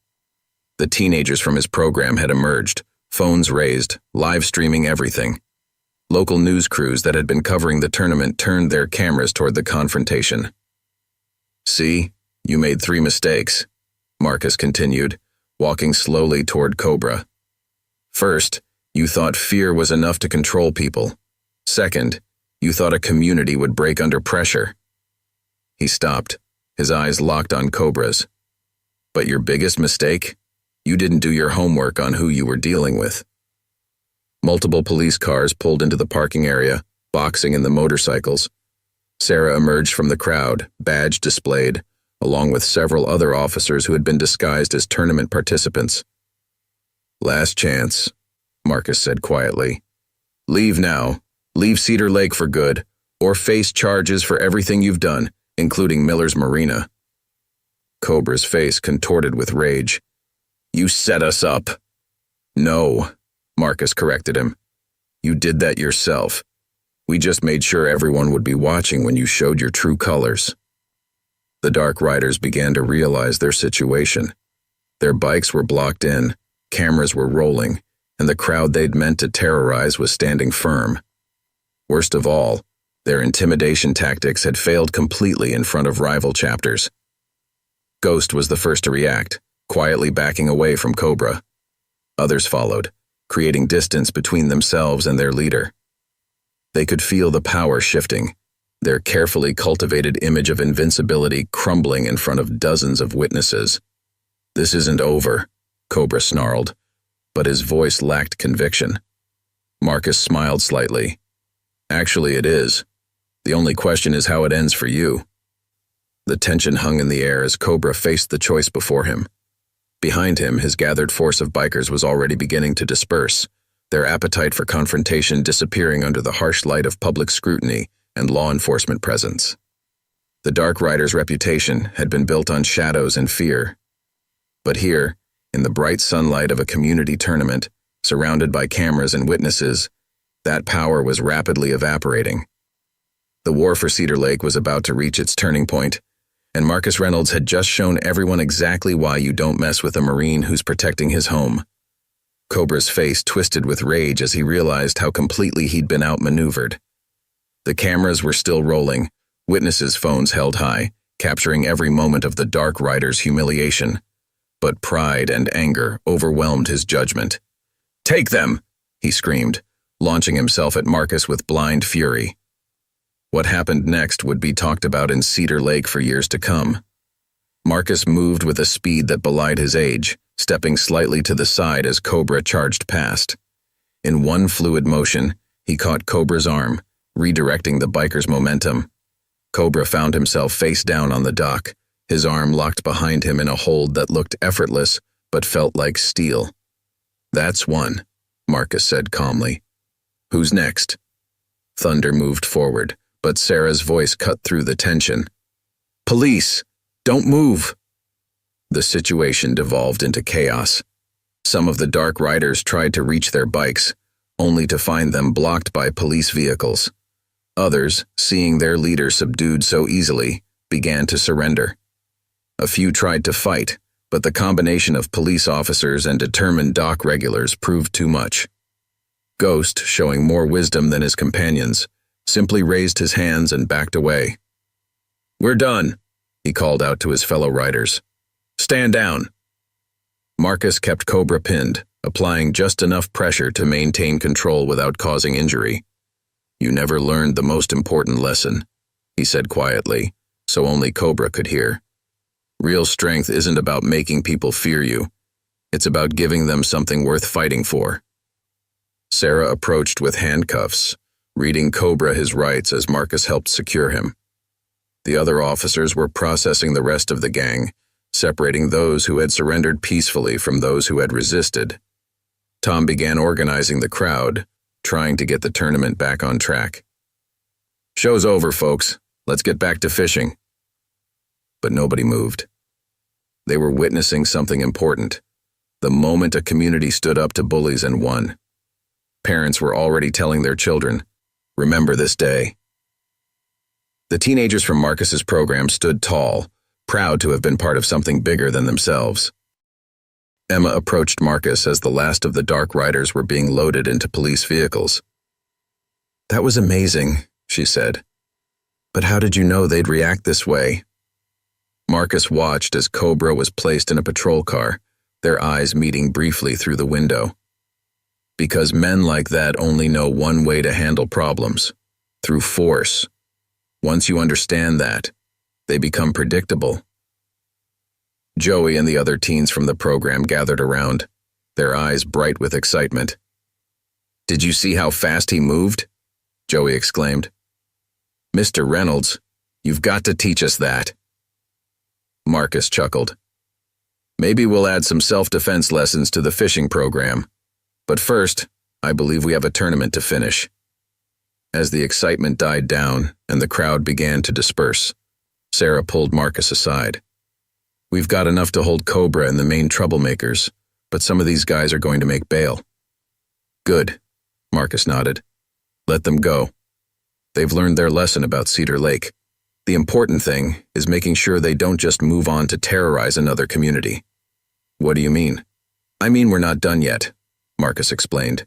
The teenagers from his program had emerged, phones raised, live streaming everything. Local news crews that had been covering the tournament turned their cameras toward the confrontation. See, you made 3 mistakes, Marcus continued, walking slowly toward Cobra. First, you thought fear was enough to control people. Second, you thought a community would break under pressure. He stopped, his eyes locked on Cobra's. But your biggest mistake? You didn't do your homework on who you were dealing with. Multiple police cars pulled into the parking area, boxing in the motorcycles. Sarah emerged from the crowd, badge displayed, along with several other officers who had been disguised as tournament participants. Last chance, Marcus said quietly. Leave now. Leave Cedar Lake for good, or face charges for everything you've done, including Miller's Marina. Cobra's face contorted with rage. You set us up. No, Marcus corrected him. You did that yourself. We just made sure everyone would be watching when you showed your true colors. The Dark Riders began to realize their situation. Their bikes were blocked in, cameras were rolling, and the crowd they'd meant to terrorize was standing firm. Worst of all, their intimidation tactics had failed completely in front of rival chapters. Ghost was the first to react, quietly backing away from Cobra. Others followed, creating distance between themselves and their leader. They could feel the power shifting, their carefully cultivated image of invincibility crumbling in front of dozens of witnesses. This isn't over, Cobra snarled, but his voice lacked conviction. Marcus smiled slightly. Actually, it is. The only question is how it ends for you. The tension hung in the air as Cobra faced the choice before him. Behind him, his gathered force of bikers was already beginning to disperse, their appetite for confrontation disappearing under the harsh light of public scrutiny and law enforcement presence. The Dark Rider's reputation had been built on shadows and fear. But here, in the bright sunlight of a community tournament, surrounded by cameras and witnesses, that power was rapidly evaporating. The war for Cedar Lake was about to reach its turning point, and Marcus Reynolds had just shown everyone exactly why you don't mess with a Marine who's protecting his home. Cobra's face twisted with rage as he realized how completely he'd been outmaneuvered. The cameras were still rolling, Witnesses' phones held high, capturing every moment of the Dark Rider's humiliation. But pride and anger overwhelmed his judgment. "Take them!" he screamed, launching himself at Marcus with blind fury. What happened next would be talked about in Cedar Lake for years to come. Marcus moved with a speed that belied his age, stepping slightly to the side as Cobra charged past. In one fluid motion, he caught Cobra's arm, redirecting the biker's momentum. Cobra found himself face down on the dock, his arm locked behind him in a hold that looked effortless but felt like steel. "That's one," Marcus said calmly. "Who's next?" Thunder moved forward, but Sarah's voice cut through the tension. "Police! Don't move!" The situation devolved into chaos. Some of the Dark Riders tried to reach their bikes, only to find them blocked by police vehicles. Others, seeing their leader subdued so easily, began to surrender. A few tried to fight, but the combination of police officers and determined dock regulars proved too much. Ghost, showing more wisdom than his companions, simply raised his hands and backed away. "We're done," he called out to his fellow riders. "Stand down." Marcus kept Cobra pinned, applying just enough pressure to maintain control without causing injury. "You never learned the most important lesson," he said quietly, so only Cobra could hear. "Real strength isn't about making people fear you. It's about giving them something worth fighting for." Sarah approached with handcuffs, reading Cobra his rights as Marcus helped secure him. The other officers were processing the rest of the gang, separating those who had surrendered peacefully from those who had resisted. Tom began organizing the crowd, trying to get the tournament back on track. "Show's over, folks. Let's get back to fishing." But nobody moved. They were witnessing something important, the moment a community stood up to bullies and won. Parents were already telling their children, "Remember this day." The teenagers from Marcus's program stood tall, proud to have been part of something bigger than themselves. Emma approached Marcus as the last of the Dark Riders were being loaded into police vehicles. "That was amazing," she said. "But how did you know they'd react this way?" Marcus watched as Cobra was placed in a patrol car, their eyes meeting briefly through the window. Because men like that only know one way to handle problems, through force. Once you understand that, they become predictable. Joey and the other teens from the program gathered around, their eyes bright with excitement. "Did you see how fast he moved?" Joey exclaimed. "Mr. Reynolds, you've got to teach us that." Marcus chuckled. "Maybe we'll add some self-defense lessons to the fishing program. But first, I believe we have a tournament to finish." As the excitement died down and the crowd began to disperse, Sarah pulled Marcus aside. "We've got enough to hold Cobra and the main troublemakers, but some of these guys are going to make bail." "Good," Marcus nodded. "Let them go. They've learned their lesson about Cedar Lake. The important thing is making sure they don't just move on to terrorize another community." "What do you mean?" "I mean we're not done yet," Marcus explained.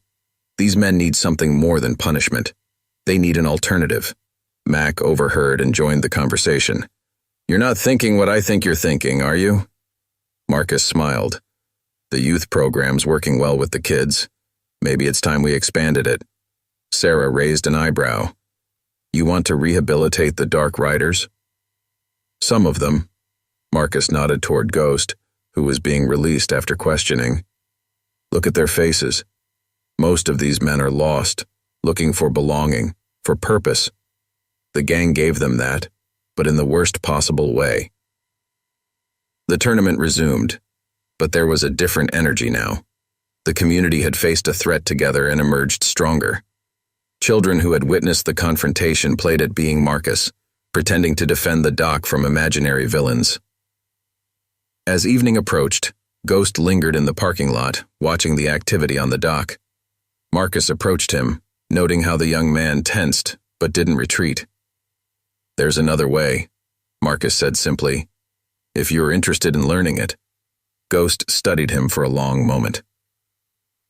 "These men need something more than punishment. They need an alternative." Mac overheard and joined the conversation. "You're not thinking what I think you're thinking, are you?" Marcus smiled. "The youth program's working well with the kids. Maybe it's time we expanded it." Sarah raised an eyebrow. "You want to rehabilitate the Dark Riders?" "Some of them." Marcus nodded toward Ghost, who was being released after questioning. "Look at their faces. Most of these men are lost, looking for belonging, for purpose. The gang gave them that, but in the worst possible way." The tournament resumed, but there was a different energy now. The community had faced a threat together and emerged stronger. Children who had witnessed the confrontation played at being Marcus, pretending to defend the dock from imaginary villains. As evening approached, Ghost lingered in the parking lot, watching the activity on the dock. Marcus approached him, noting how the young man tensed, but didn't retreat. "There's another way," Marcus said simply, "if you're interested in learning it." Ghost studied him for a long moment.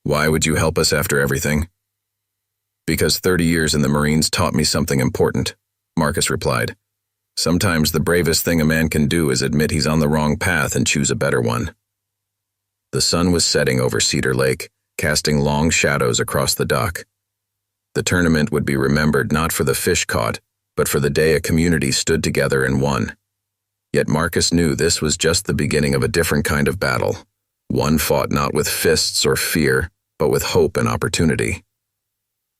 "Why would you help us after everything?" "Because 30 years in the Marines taught me something important," Marcus replied. Sometimes the bravest thing a man can do is admit he's on the wrong path and choose a better one. The sun was setting over Cedar Lake, casting long shadows across the dock. The tournament would be remembered not for the fish caught, but for the day a community stood together and won. Yet Marcus knew this was just the beginning of a different kind of battle, one fought not with fists or fear, but with hope and opportunity.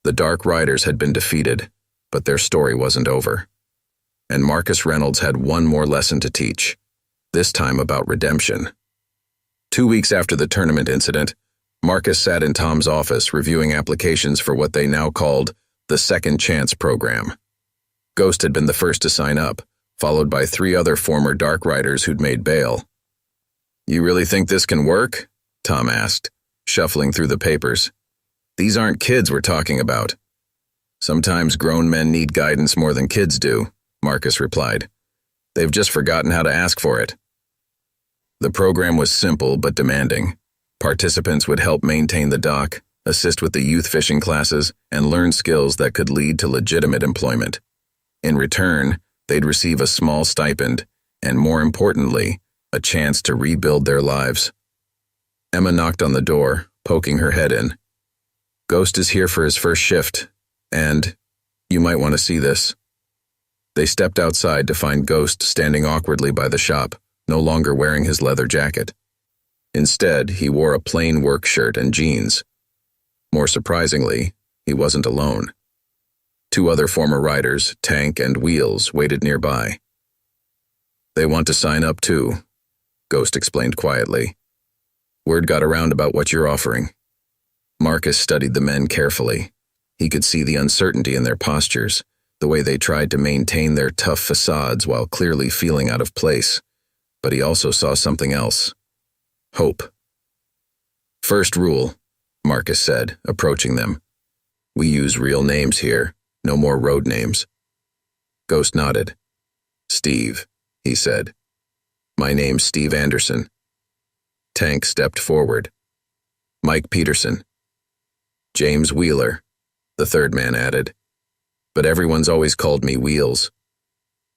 The Dark Riders had been defeated, but their story wasn't over. And Marcus Reynolds had one more lesson to teach, this time about redemption. 2 weeks after the tournament incident, Marcus sat in Tom's office reviewing applications for what they now called the Second Chance program. Ghost had been the first to sign up, followed by 3 other former Dark Riders who'd made bail. "You really think this can work?" Tom asked, shuffling through the papers. "These aren't kids we're talking about." "Sometimes grown men need guidance more than kids do," Marcus replied. "They've just forgotten how to ask for it." The program was simple but demanding. Participants would help maintain the dock, assist with the youth fishing classes, and learn skills that could lead to legitimate employment. In return, they'd receive a small stipend, and more importantly, a chance to rebuild their lives. Emma knocked on the door, poking her head in. "Ghost is here for his first shift, and you might want to see this." They stepped outside to find Ghost standing awkwardly by the shop, no longer wearing his leather jacket. Instead, he wore a plain work shirt and jeans. More surprisingly, he wasn't alone. 2 other former riders, Tank and Wheels, waited nearby. "They want to sign up too," Ghost explained quietly. "Word got around about what you're offering." Marcus studied the men carefully. He could see the uncertainty in their postures, the way they tried to maintain their tough facades while clearly feeling out of place. But he also saw something else. Hope. "First rule," Marcus said, approaching them. "We use real names here, no more road names." Ghost nodded. "Steve," he said. "My name's Steve Anderson." Tank stepped forward. "Mike Peterson." "James Wheeler," the third man added. "But everyone's always called me Wheels."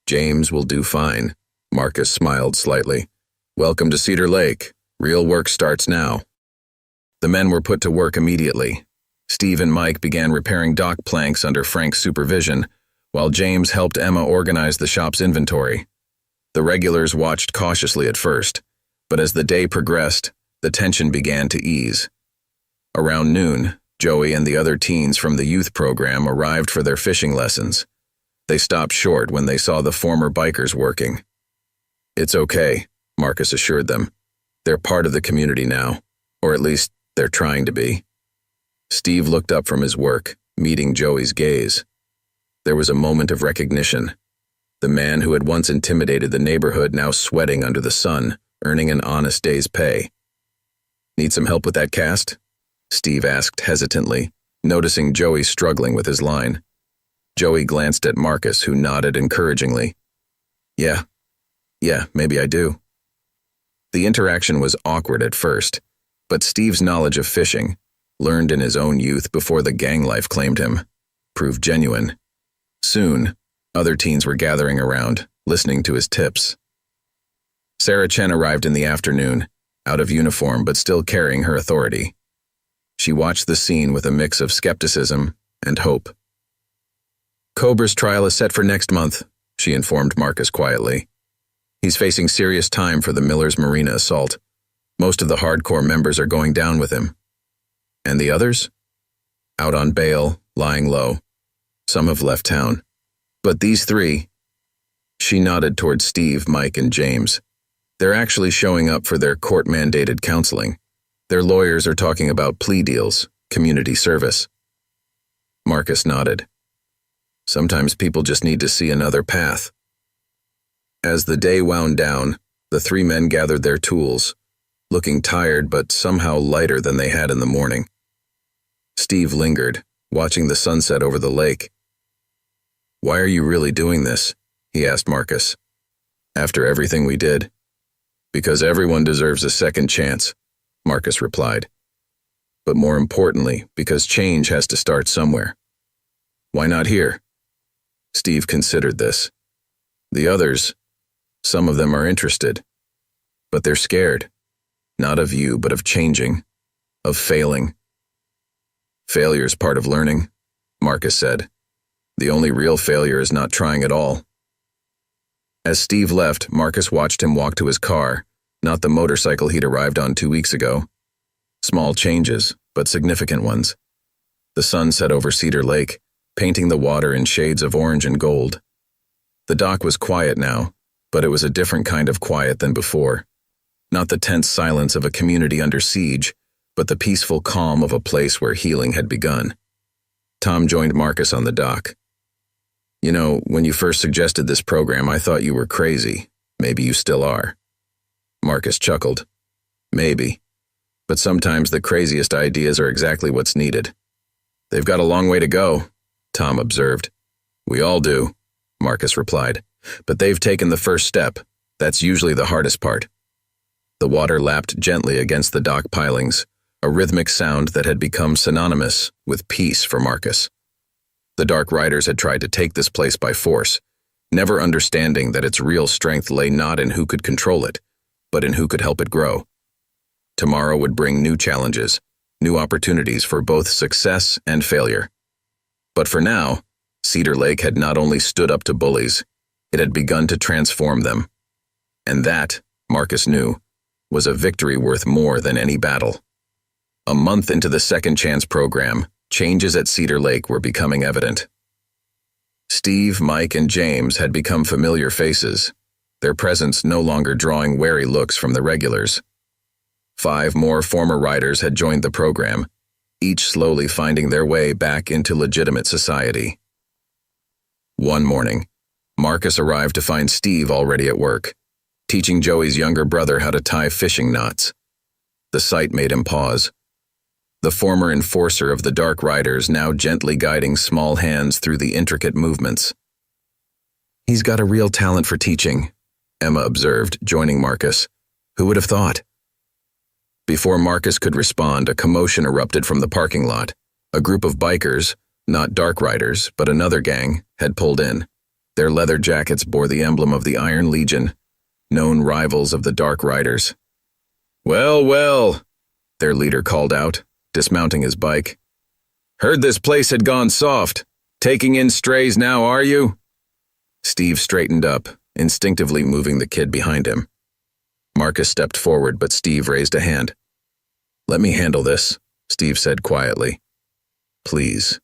"James will do fine," Marcus smiled slightly. "Welcome to Cedar Lake. Real work starts now." The men were put to work immediately. Steve and Mike began repairing dock planks under Frank's supervision, while James helped Emma organize the shop's inventory. The regulars watched cautiously at first, but as the day progressed, the tension began to ease. Around noon, Joey and the other teens from the youth program arrived for their fishing lessons. They stopped short when they saw the former bikers working. "It's okay," Marcus assured them. "They're part of the community now, or at least they're trying to be." Steve looked up from his work, meeting Joey's gaze. There was a moment of recognition. The man who had once intimidated the neighborhood now sweating under the sun, earning an honest day's pay. "Need some help with that cast?" Steve asked hesitantly, noticing Joey struggling with his line. Joey glanced at Marcus, who nodded encouragingly. Yeah, maybe I do." The interaction was awkward at first, but Steve's knowledge of fishing, learned in his own youth before the gang life claimed him, proved genuine. Soon, other teens were gathering around, listening to his tips. Sarah Chen arrived in the afternoon, out of uniform but still carrying her authority. She watched the scene with a mix of skepticism and hope. "Cobra's trial is set for next month," she informed Marcus quietly. "He's facing serious time for the Millers Marina assault. Most of the hardcore members are going down with him. And the others? Out on bail, lying low. Some have left town. But these 3," she nodded toward Steve, Mike, and James. "They're actually showing up for their court-mandated counseling. Their lawyers are talking about plea deals, community service." Marcus nodded. Sometimes people just need to see another path. As the day wound down, the 3 men gathered their tools, looking tired but somehow lighter than they had in the morning. Steve lingered, watching the sunset over the lake. "Why are you really doing this?" he asked Marcus. "After everything we did." "Because everyone deserves a second chance," Marcus replied. "But more importantly, because change has to start somewhere." "Why not here?" Steve considered this. The others, some of them are interested, but they're scared. Not of you, but of changing, of failing. Failure's part of learning, Marcus said. The only real failure is not trying at all. As Steve left, Marcus watched him walk to his car, not the motorcycle he'd arrived on 2 weeks ago. Small changes, but significant ones. The sun set over Cedar Lake, painting the water in shades of orange and gold. The dock was quiet now, but it was a different kind of quiet than before. Not the tense silence of a community under siege, but the peaceful calm of a place where healing had begun. Tom joined Marcus on the dock. You know, when you first suggested this program, I thought you were crazy. Maybe you still are. Marcus chuckled. Maybe. But sometimes the craziest ideas are exactly what's needed. They've got a long way to go, Tom observed. We all do, Marcus replied. But they've taken the first step. That's usually the hardest part. The water lapped gently against the dock pilings, a rhythmic sound that had become synonymous with peace for Marcus. The Dark Riders had tried to take this place by force, never understanding that its real strength lay not in who could control it, but in who could help it grow. Tomorrow would bring new challenges, new opportunities for both success and failure. But for now, Cedar Lake had not only stood up to bullies, it had begun to transform them. And that, Marcus knew, was a victory worth more than any battle. A month into the Second Chance program, changes at Cedar Lake were becoming evident. Steve, Mike, and James had become familiar faces, their presence no longer drawing wary looks from the regulars. 5 more former riders had joined the program, each slowly finding their way back into legitimate society. One morning, Marcus arrived to find Steve already at work, teaching Joey's younger brother how to tie fishing knots. The sight made him pause. The former enforcer of the Dark Riders now gently guiding small hands through the intricate movements. He's got a real talent for teaching, Emma observed, joining Marcus. Who would have thought? Before Marcus could respond, a commotion erupted from the parking lot. A group of bikers, not Dark Riders, but another gang, had pulled in. Their leather jackets bore the emblem of the Iron Legion, known rivals of the Dark Riders. Well, well, their leader called out, dismounting his bike. Heard this place had gone soft. Taking in strays now, are you? Steve straightened up, instinctively moving the kid behind him. Marcus stepped forward, but Steve raised a hand. Let me handle this, Steve said quietly. Please.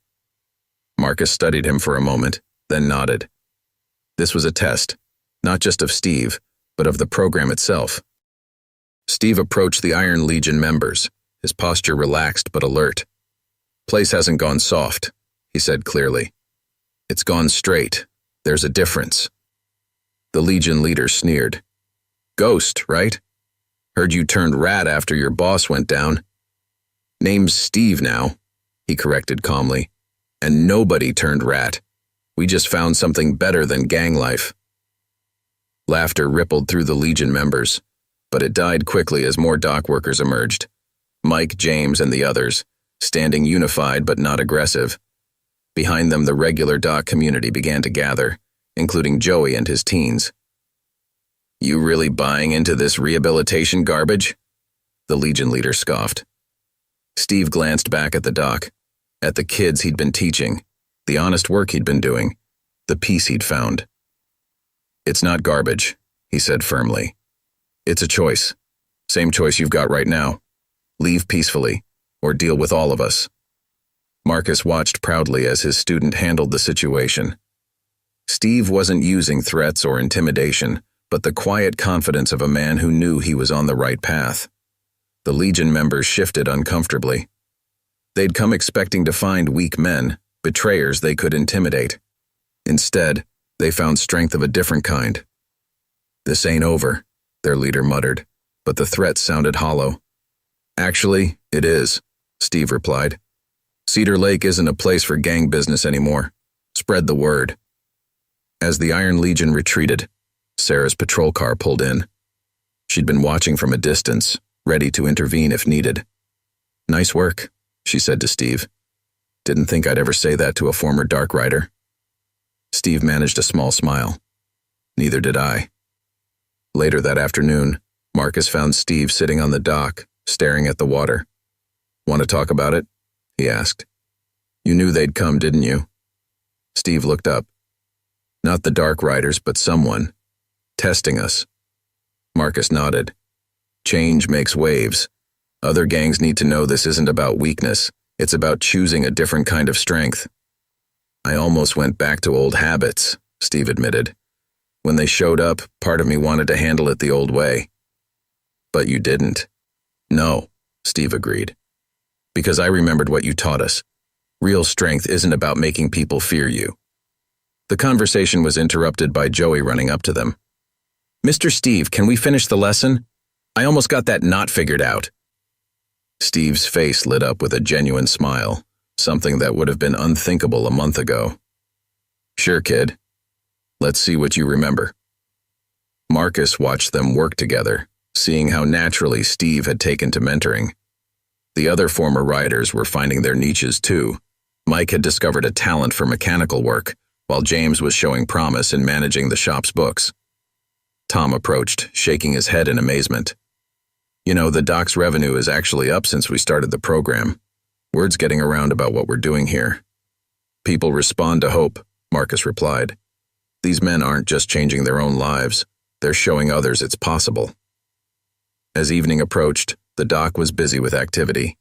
Marcus studied him for a moment, then nodded. This was a test, not just of Steve, but of the program itself. Steve approached the Iron Legion members, his posture relaxed but alert. Place hasn't gone soft, he said clearly. It's gone straight. There's a difference. The Legion leader sneered. Ghost, right? Heard you turned rat after your boss went down. Name's Steve now, he corrected calmly. And nobody turned rat. We just found something better than gang life. Laughter rippled through the Legion members, but it died quickly as more dock workers emerged. Mike, James, and the others, standing unified but not aggressive. Behind them, the regular dock community began to gather, including Joey and his teens. You really buying into this rehabilitation garbage? The Legion leader scoffed. Steve glanced back at the dock, at the kids he'd been teaching, the honest work he'd been doing, the peace he'd found. It's not garbage, he said firmly. It's a choice. Same choice you've got right now. Leave peacefully, or deal with all of us. Marcus watched proudly as his student handled the situation. Steve wasn't using threats or intimidation, but the quiet confidence of a man who knew he was on the right path. The Legion members shifted uncomfortably. They'd come expecting to find weak men, betrayers they could intimidate. Instead, they found strength of a different kind. This ain't over, their leader muttered, but the threat sounded hollow. Actually, it is, Steve replied. Cedar Lake isn't a place for gang business anymore. Spread the word. As the Iron Legion retreated, Sarah's patrol car pulled in. She'd been watching from a distance, ready to intervene if needed. Nice work, she said to Steve. Didn't think I'd ever say that to a former Dark Rider. Steve managed a small smile. Neither did I. Later that afternoon, Marcus found Steve sitting on the dock, staring at the water. "Want to talk about it?" he asked. "You knew they'd come, didn't you?" Steve looked up. "Not the Dark Riders, but someone. Testing us." Marcus nodded. "Change makes waves. Other gangs need to know this isn't about weakness. It's about choosing a different kind of strength." "I almost went back to old habits," Steve admitted. "When they showed up, part of me wanted to handle it the old way." "But you didn't." "No," Steve agreed. "Because I remembered what you taught us. Real strength isn't about making people fear you." The conversation was interrupted by Joey running up to them. "Mr. Steve, can we finish the lesson? I almost got that knot figured out." Steve's face lit up with a genuine smile, something that would have been unthinkable a month ago. "Sure, kid. Let's see what you remember." Marcus watched them work together, seeing how naturally Steve had taken to mentoring. The other former riders were finding their niches too. Mike had discovered a talent for mechanical work, while James was showing promise in managing the shop's books. Tom approached, shaking his head in amazement. "You know, the dock's revenue is actually up since we started the program. Word's getting around about what we're doing here." "People respond to hope," Marcus replied. "These men aren't just changing their own lives, they're showing others it's possible." As evening approached, the dock was busy with activity.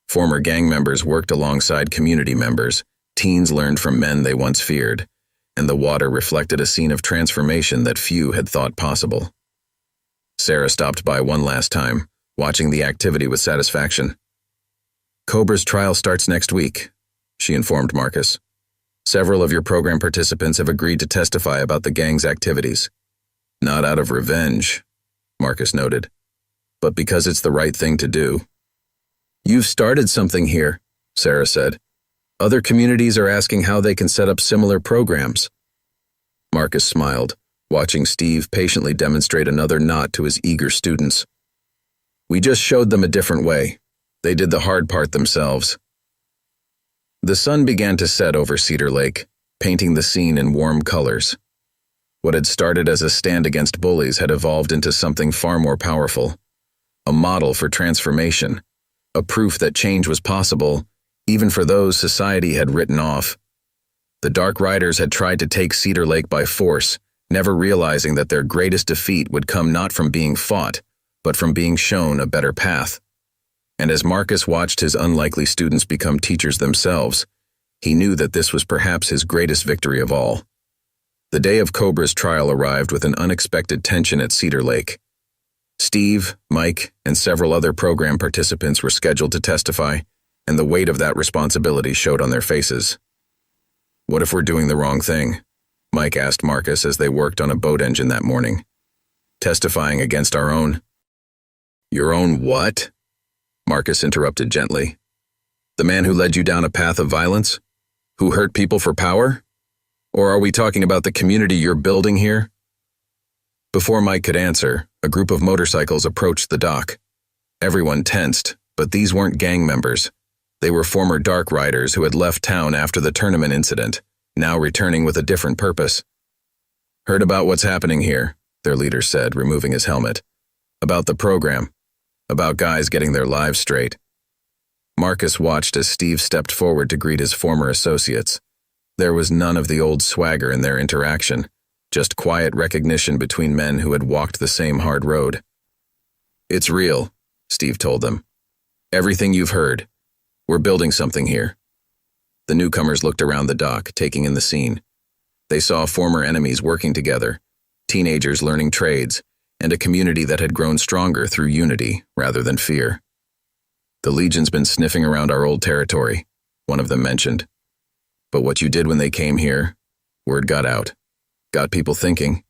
Former gang members worked alongside community members, teens learned from men they once feared, and the water reflected a scene of transformation that few had thought possible. Sarah stopped by one last time, watching the activity with satisfaction. "Cobra's trial starts next week," she informed Marcus. "Several of your program participants have agreed to testify about the gang's activities. Not out of revenge," Marcus noted, "but because it's the right thing to do." "You've started something here," Sarah said. "Other communities are asking how they can set up similar programs." Marcus smiled, watching Steve patiently demonstrate another knot to his eager students. "We just showed them a different way. They did the hard part themselves." The sun began to set over Cedar Lake, painting the scene in warm colors. What had started as a stand against bullies had evolved into something far more powerful. A model for transformation, a proof that change was possible, even for those society had written off. The Dark Riders had tried to take Cedar Lake by force, never realizing that their greatest defeat would come not from being fought, but from being shown a better path. And as Marcus watched his unlikely students become teachers themselves, he knew that this was perhaps his greatest victory of all. The day of Cobra's trial arrived with an unexpected tension at Cedar Lake. Steve, Mike, and several other program participants were scheduled to testify, and the weight of that responsibility showed on their faces. "What if we're doing the wrong thing?" Mike asked Marcus as they worked on a boat engine that morning. "Testifying against our own." "Your own what?" Marcus interrupted gently. "The man who led you down a path of violence? Who hurt people for power? Or are we talking about the community you're building here?" Before Mike could answer, a group of motorcycles approached the dock. Everyone tensed, but these weren't gang members. They were former Dark Riders who had left town after the tournament incident, now returning with a different purpose. "Heard about what's happening here," their leader said, removing his helmet. "About the program. About guys getting their lives straight." Marcus watched as Steve stepped forward to greet his former associates. There was none of the old swagger in their interaction, just quiet recognition between men who had walked the same hard road. "It's real," Steve told them. "Everything you've heard. We're building something here." The newcomers looked around the dock, taking in the scene. They saw former enemies working together, teenagers learning trades, and a community that had grown stronger through unity rather than fear. "The Legion's been sniffing around our old territory," one of them mentioned. "But what you did when they came here, word got out. Got people thinking."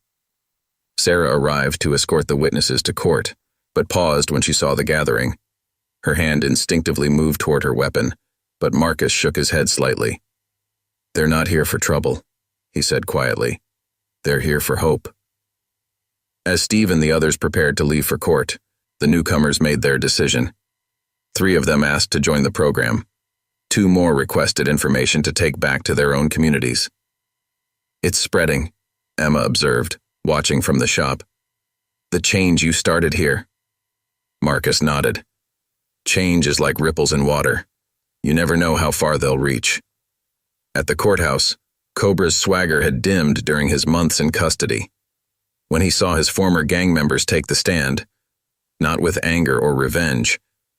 Sarah arrived to escort the witnesses to court, but paused when she saw the gathering. Her hand instinctively moved toward her weapon, but Marcus shook his head slightly. "They're not here for trouble," he said quietly. "They're here for hope." As Steve and the others prepared to leave for court, the newcomers made their decision. 3 of them asked to join the program. 2 more requested information to take back to their own communities. "It's spreading," Emma observed, watching from the shop. The change you started here. Marcus nodded. Change is like ripples in water. You never know how far they'll reach. At the courthouse, Cobra's swagger had dimmed during his months in custody. When he saw his former gang members take the stand, not with anger or revenge,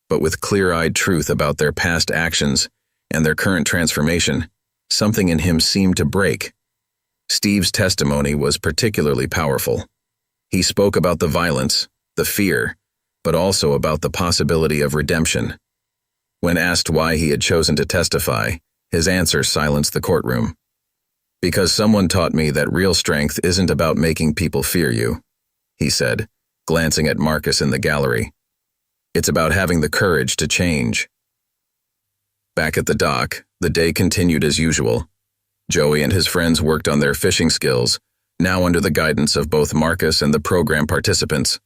but with clear-eyed truth about their past actions and their current transformation, something in him seemed to break. Steve's testimony was particularly powerful. He spoke about the violence, the fear, but also about the possibility of redemption. When asked why he had chosen to testify, his answer silenced the courtroom. Because someone taught me that real strength isn't about making people fear you, he said, glancing at Marcus in the gallery. It's about having the courage to change. Back at the dock, the day continued as usual. Joey and his friends worked on their fishing skills, now under the guidance of both Marcus and the program participants.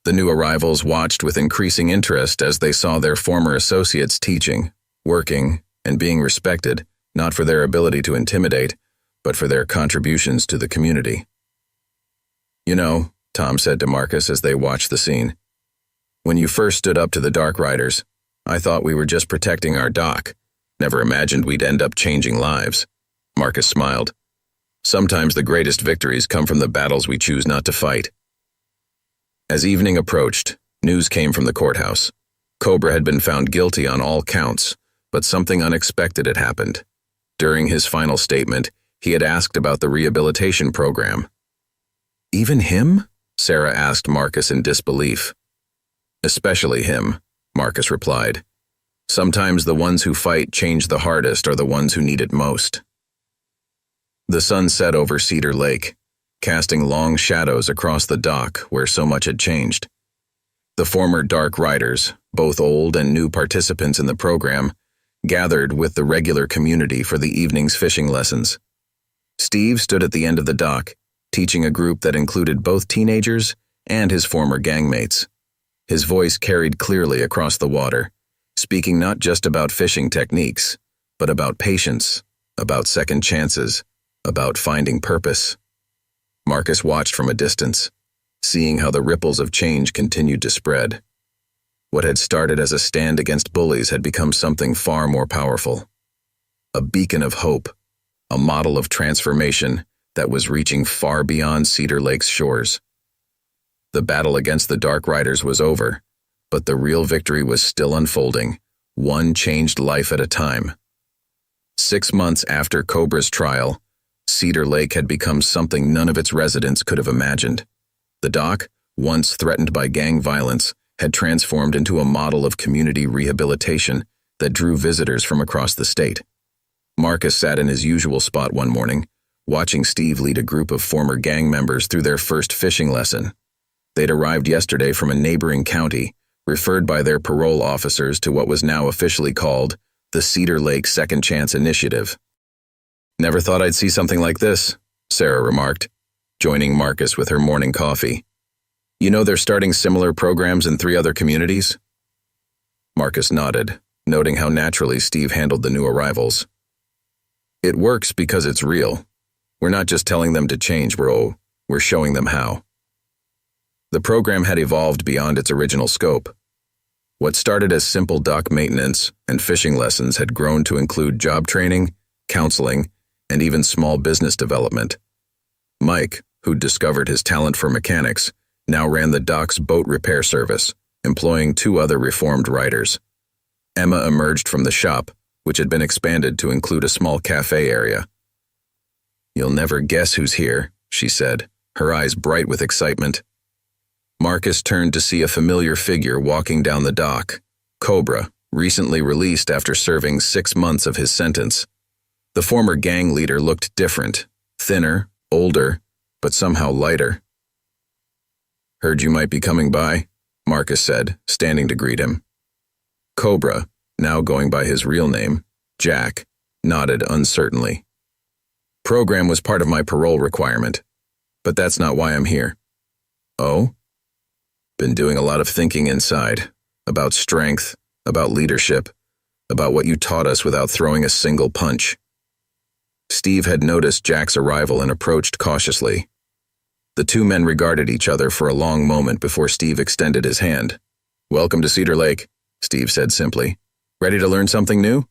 The new arrivals watched with increasing interest as they saw their former associates teaching, working, and being respected, not for their ability to intimidate, but for their contributions to the community. You know, Tom said to Marcus as they watched the scene, when you first stood up to the Dark Riders, I thought we were just protecting our dock. Never imagined we'd end up changing lives. Marcus smiled. Sometimes the greatest victories come from the battles we choose not to fight. As evening approached, news came from the courthouse. Cobra had been found guilty on all counts, but something unexpected had happened. During his final statement, he had asked about the rehabilitation program. Even him? Sarah asked Marcus in disbelief. Especially him, Marcus replied. Sometimes the ones who fight change the hardest are the ones who need it most. The sun set over Cedar Lake, casting long shadows across the dock where so much had changed. The former Dark Riders, both old and new participants in the program, gathered with the regular community for the evening's fishing lessons. Steve stood at the end of the dock, teaching a group that included both teenagers and his former gangmates. His voice carried clearly across the water, speaking not just about fishing techniques, but about patience, about second chances, about finding purpose. Marcus watched from a distance, seeing how the ripples of change continued to spread. What had started as a stand against bullies had become something far more powerful. A beacon of hope, a model of transformation that was reaching far beyond Cedar Lake's shores. The battle against the Dark Riders was over, but the real victory was still unfolding, one changed life at a time. 6 months after Cobra's trial, Cedar Lake had become something none of its residents could have imagined. The dock, once threatened by gang violence, had transformed into a model of community rehabilitation that drew visitors from across the state. Marcus sat in his usual spot one morning, watching Steve lead a group of former gang members through their first fishing lesson. They'd arrived yesterday from a neighboring county, referred by their parole officers to what was now officially called the Cedar Lake Second Chance Initiative. Never thought I'd see something like this, Sarah remarked, joining Marcus with her morning coffee. You know they're starting similar programs in 3 other communities? Marcus nodded, noting how naturally Steve handled the new arrivals. It works because it's real. We're not just telling them to change, bro. We're showing them how. The program had evolved beyond its original scope. What started as simple dock maintenance and fishing lessons had grown to include job training, counseling, and even small business development. Mike, who'd discovered his talent for mechanics, now ran the dock's boat repair service, employing 2 other reformed riders. Emma emerged from the shop, which had been expanded to include a small cafe area. You'll never guess who's here, she said, her eyes bright with excitement. Marcus turned to see a familiar figure walking down the dock, Cobra, recently released after serving 6 months of his sentence. The former gang leader looked different, thinner, older, but somehow lighter. Heard you might be coming by, Marcus said, standing to greet him. Cobra, now going by his real name, Jack, nodded uncertainly. Program was part of my parole requirement, but that's not why I'm here. Oh? Been doing a lot of thinking inside, about strength, about leadership, about what you taught us without throwing a single punch. Steve had noticed Jack's arrival and approached cautiously. The two men regarded each other for a long moment before Steve extended his hand. "Welcome to Cedar Lake," Steve said simply. "Ready to learn something new?"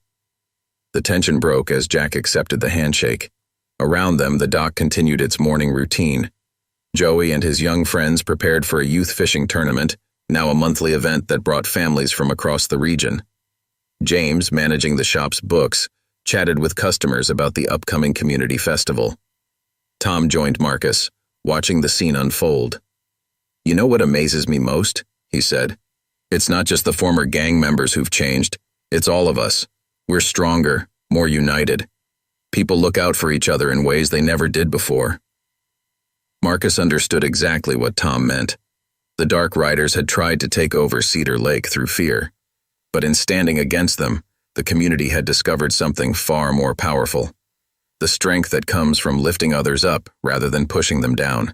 The tension broke as Jack accepted the handshake. Around them, the dock continued its morning routine. Joey and his young friends prepared for a youth fishing tournament, now a monthly event that brought families from across the region. James, managing the shop's books, chatted with customers about the upcoming community festival. Tom joined Marcus, watching the scene unfold. "You know what amazes me most?" he said. "It's not just the former gang members who've changed, it's all of us. We're stronger, more united. People look out for each other in ways they never did before." Marcus understood exactly what Tom meant. The Dark Riders had tried to take over Cedar Lake through fear, but in standing against them, the community had discovered something far more powerful: the strength that comes from lifting others up rather than pushing them down.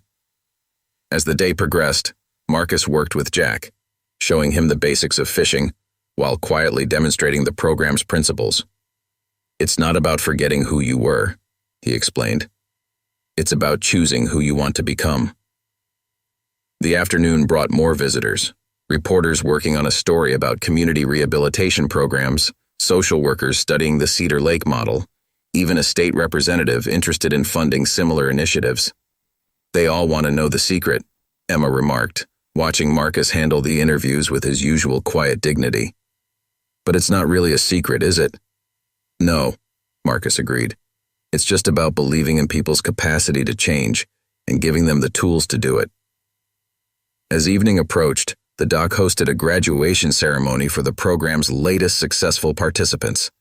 As the day progressed, Marcus worked with Jack, showing him the basics of fishing, while quietly demonstrating the program's principles. "It's not about forgetting who you were," he explained. "It's about choosing who you want to become." The afternoon brought more visitors, reporters working on a story about community rehabilitation programs, social workers studying the Cedar Lake model, even a state representative interested in funding similar initiatives. "They all want to know the secret," Emma remarked, watching Marcus handle the interviews with his usual quiet dignity. "But it's not really a secret, is it?" "No," Marcus agreed. "It's just about believing in people's capacity to change and giving them the tools to do it." As evening approached, the dock hosted a graduation ceremony for the program's latest successful participants.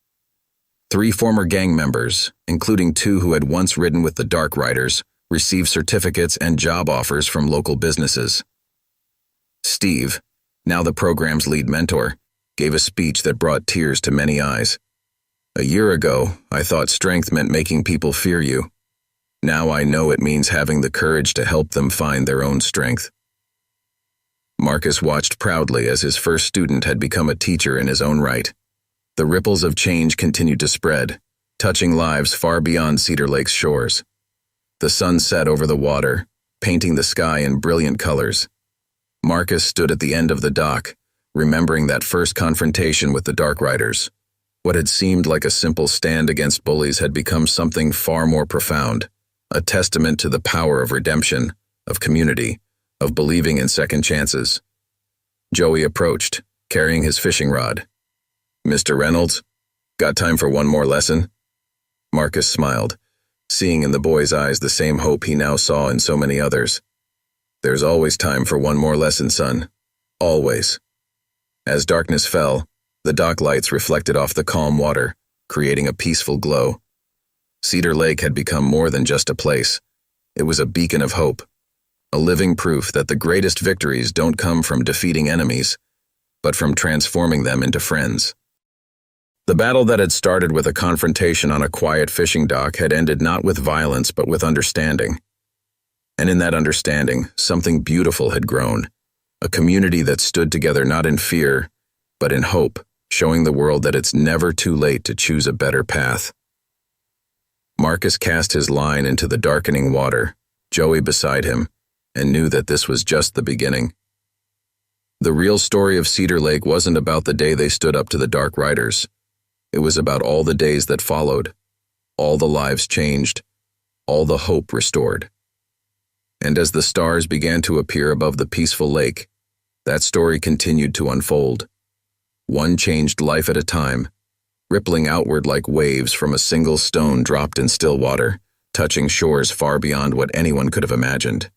3 former gang members, including 2 who had once ridden with the Dark Riders, received certificates and job offers from local businesses. Steve, now the program's lead mentor, gave a speech that brought tears to many eyes. "A year ago, I thought strength meant making people fear you. Now I know it means having the courage to help them find their own strength." Marcus watched proudly as his first student had become a teacher in his own right. The ripples of change continued to spread, touching lives far beyond Cedar Lake's shores. The sun set over the water, painting the sky in brilliant colors. Marcus stood at the end of the dock, remembering that first confrontation with the Dark Riders. What had seemed like a simple stand against bullies had become something far more profound, a testament to the power of redemption, of community, of believing in second chances. Joey approached, carrying his fishing rod. "Mr. Reynolds, got time for one more lesson?" Marcus smiled, seeing in the boy's eyes the same hope he now saw in so many others. "There's always time for one more lesson, son. Always." As darkness fell, the dock lights reflected off the calm water, creating a peaceful glow. Cedar Lake had become more than just a place. It was a beacon of hope, a living proof that the greatest victories don't come from defeating enemies, but from transforming them into friends. The battle that had started with a confrontation on a quiet fishing dock had ended not with violence but with understanding. And in that understanding, something beautiful had grown, a community that stood together not in fear, but in hope, showing the world that it's never too late to choose a better path. Marcus cast his line into the darkening water, Joey beside him, and knew that this was just the beginning. The real story of Cedar Lake wasn't about the day they stood up to the Dark Riders. It was about all the days that followed, all the lives changed, all the hope restored. And as the stars began to appear above the peaceful lake, that story continued to unfold. One changed life at a time, rippling outward like waves from a single stone dropped in still water, touching shores far beyond what anyone could have imagined.